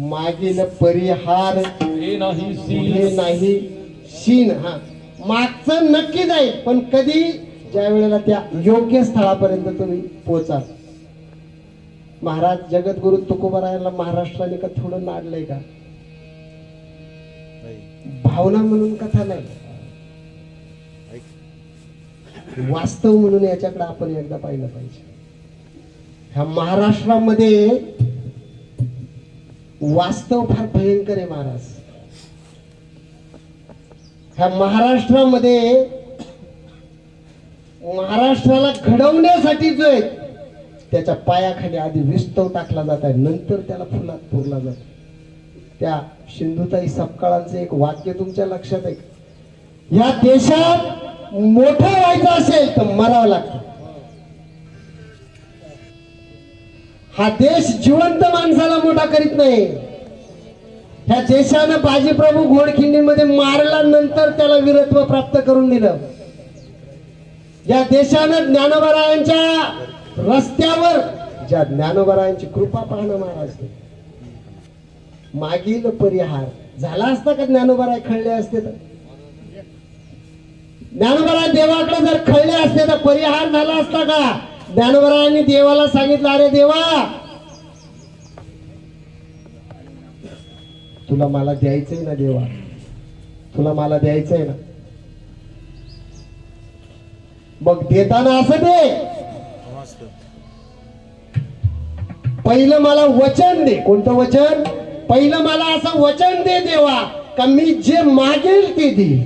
Speaker 1: मागील परिहार
Speaker 3: हे नाही
Speaker 1: हे नाही शीन. हा मागचं नक्की जाईल पण कधी, ज्या वेळेला त्या योग्य स्थळापर्यंत तुम्ही पोचाल. महाराज जगद्गुरु तुकोबारायांना महाराष्ट्राने का थोडं नाडलंय का, भावना म्हणून कथा नाही, वास्तव म्हणून याच्याकडे आपण एकदा पाहिलं पाहिजे. ह्या महाराष्ट्रामध्ये वास्तव फार भयंकर आहे महाराज. ह्या महाराष्ट्रामध्ये महाराष्ट्राला घडवण्यासाठी जो आहे त्याच्या पायाखाली आधी विस्तव टाकला जात आहे, नंतर त्याला फुलात पुरला जातो. त्या सिंधुताई सपकाळांचं एक वाक्य तुमच्या लक्षात आहे, या देशात मोठं व्हायचं असेल तर मरावं लागतं. हा देश जिवंत माणसाला मोठा करीत नाही. ह्या देशानं बाजीप्रभू घोडखिंडीमध्ये मारला, नंतर त्याला वीरत्व प्राप्त करून दिलं. या देशानं ज्ञानोबारायांच्या रस्त्यावर ज्या ज्ञानोबारायांची कृपा पाहणं महाराज, मागील परिहार झाला असता का ज्ञानोबाराय खळले असते तर, ज्ञानोबाराय देवाकडे जर खळले असते तर परिहार झाला असता का. ज्ञानोबारायांनी देवाला सांगितलं, अरे देवा तुला मला द्यायचंय ना देवा, तुला मला द्यायचंय ना. मग देताना असं दे, पहिलं मला वचन दे. कोणतं वचन? पहिलं मला असं वचन दे देवा का मी जे मागेल ते देईल.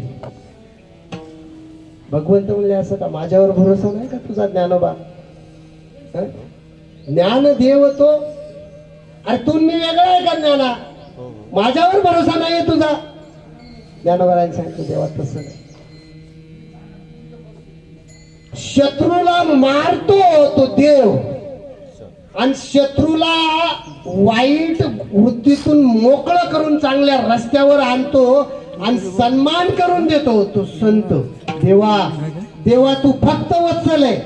Speaker 1: भगवंत म्हणले असं का माझ्यावर भरोसा नाही का तुझा ज्ञानोबा? हं? ज्ञान देव तो, अरे तू मी वेगळा आहे का ज्ञाना? माझ्यावर भरोसा नाहीये तुझा? ज्ञानोबारांनी सांगितलं देवा तसं नाही. शत्रूला मारतो तो देव आणि शत्रूला वाईट वृत्तीतून मोकळं करून चांगल्या रस्त्यावर आणतो आणि सन्मान करून देतो तो संत. देवा देवा तू फक्त वत्सल आहे,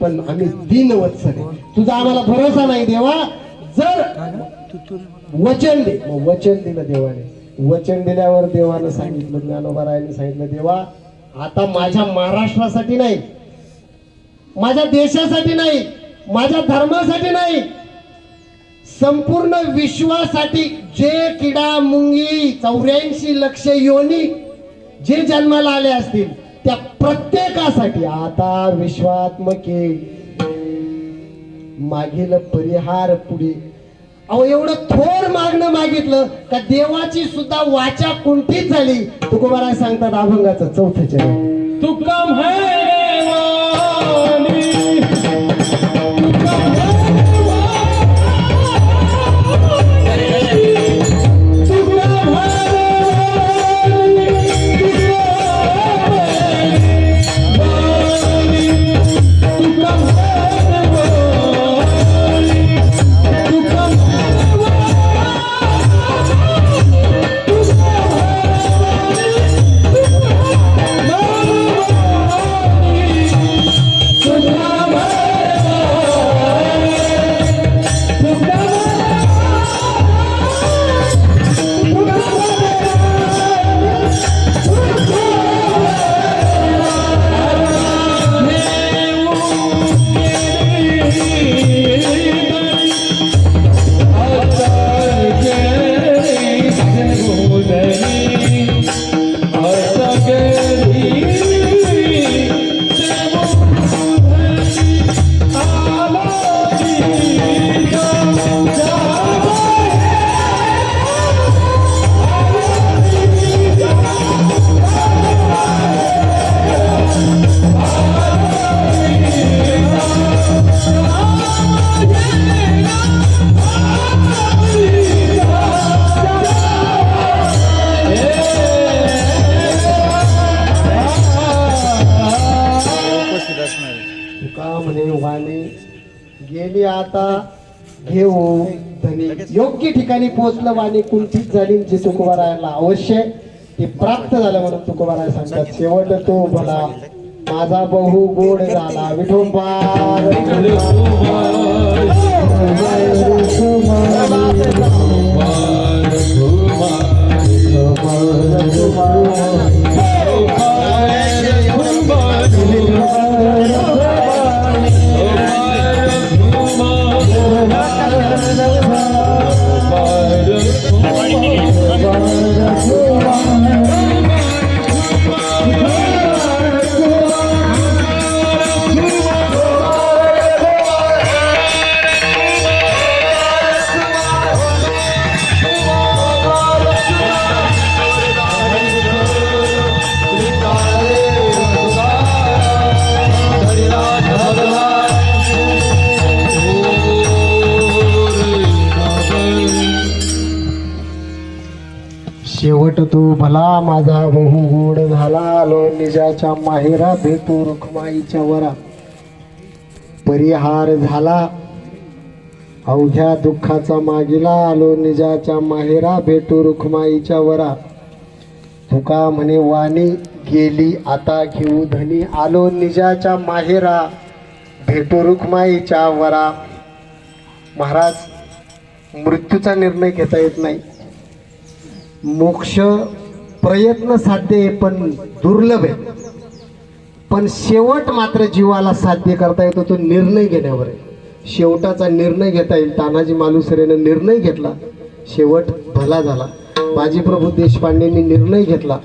Speaker 1: पण आम्ही दीन वत्सल आहे. तुझा आम्हाला भरोसा नाही देवा. जर वचन दे. मग वचन दिलं देवाने. वचन दिल्यावर देवानं सांगितलं, ज्ञानोबारायांनी सांगितलं, देवा आता माझ्या महाराष्ट्रासाठी नाही, माझ्या देशासाठी नाही, माझ्या धर्मासाठी नाही, संपूर्ण विश्वासाठी जे किडा मुंगी 84 लक्ष योनी जे जन्माला आले असतील त्या प्रत्येकासाठी आता विश्वात्मके मागील परिहार पुढे. अहो एवढं थोर मागणं मागितलं का देवाची सुद्धा वाचा कुंठीत झाली. तुकोबाराय सांगतात अभंगाचं 4थं चरण.
Speaker 3: तुका
Speaker 1: गेली आता घेऊ धनी. योग्य ठिकाणी पोहोचलं वाणी कुंठीत झाली. जे तुकोबारायला अवश्य ते प्राप्त झालं म्हणून तुकोबाराय सांगतात शेवट तो भला माझा बहु गोड झाला विठोबा. शेवट तो भला माझा बहु गोड झाला आलो निजाच्या माहेरा भेटू रुखमाईच्या वरा. परिहार झाला अवघ्या दुःखाचा मागिला आलो निजाच्या माहेरा भेटू रुखमाईच्या वरा. तुका म्हणे वाणी गेली आता घेऊ धनी आलो निजाच्या माहेरा भेटू रुखमाईच्या वरा. महाराज मृत्यूचा निर्णय घेता येत नाही. मोक्ष प्रयत्न साध्य आहे पण दुर्लभ आहे. पण शेवट मात्र जीवाला साध्य करता येतो तो निर्णय घेण्यावर आहे. शेवटाचा निर्णय घेता येईल. तानाजी मालुसरेने निर्णय घेतला शेवट भला झाला. बाजीप्रभू देशपांडेंनी निर्णय घेतला,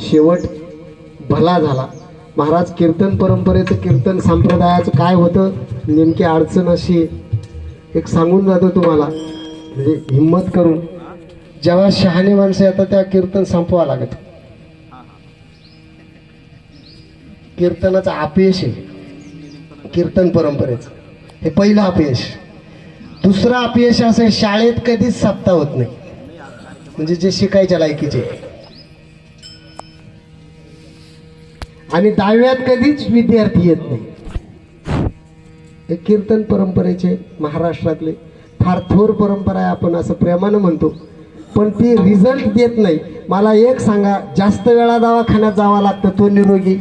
Speaker 1: शेवट भला झाला. महाराज कीर्तन परंपरेचं, कीर्तन संप्रदायाचं काय होतं नेमकी अडचण अशी एक सांगून जातो तुम्हाला, म्हणजे हिंमत करून. जेव्हा शहाणे माणसं येतात तेव्हा कीर्तन संपवा लागत. कीर्तनाचं अपयश आहे कीर्तन परंपरेचं, हे पहिलं अपयश. दुसरं अपयश असं आहे, शाळेत कधीच सप्ताह होत नाही, म्हणजे जे शिकायच्या लायकीचे. आणि 10व्यात कधीच विद्यार्थी येत नाही. हे कीर्तन परंपरेचे महाराष्ट्रातले फार थोर परंपरा आहे, आपण असं प्रेमानं म्हणतो, पण ती रिझल्ट देत नाही. मला एक सांगा, जास्त वेळा दवाखान्यात जावं लागतं तो निरोगी,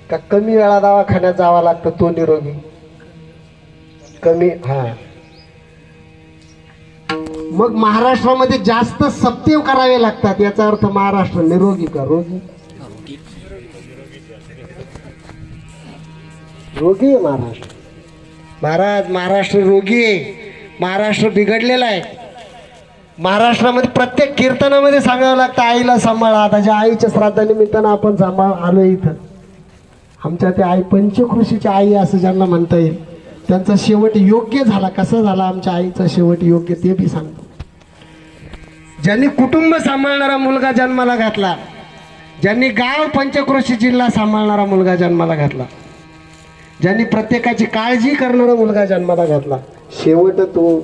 Speaker 1: का कमी वेळा दवाखान्यात जावं लागतं तो निरोगी? कमी. हा, मग महाराष्ट्रामध्ये जास्त सप्तेव करावे लागतात, याचा अर्थ महाराष्ट्र निरोगी का रोगी? रोगी आहे महाराष्ट्र. महाराज, महाराष्ट्र रोगी आहे, महाराष्ट्र बिघडलेला आहे. महाराष्ट्रामध्ये प्रत्येक कीर्तनामध्ये सांगावं लागतं आईला सांभाळा. आता ज्या आईच्या श्राद्धानिमित्तानं आपण सांभाळ आलो इथं, आमच्या त्या आई पंचकृषीच्या आई असं ज्यांना म्हणता येईल, त्यांचा शेवट योग्य झाला. कसा झाला आमच्या आईचा शेवट योग्य ते बी सांगतो. ज्यांनी कुटुंब सांभाळणारा मुलगा जन्माला घातला, ज्यांनी गाव पंचक्रोशी जिल्हा सांभाळणारा मुलगा जन्माला घातला, ज्यांनी प्रत्येकाची काळजी करणारा मुलगा जन्माला घातला, शेवट तो.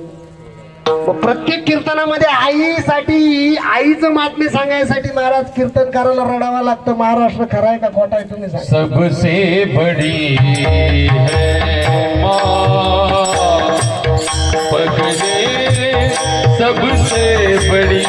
Speaker 1: मग प्रत्येक कीर्तनामध्ये आईसाठी, आईचं महात्म्य सांगायसाठी महाराज कीर्तनकाराला रडावं लागतं. महाराष्ट्र खरा आहे का खोटा आहे तुम्ही सांगा.
Speaker 3: सबसे बड़ी है माँ, पगले सबसे बड़ी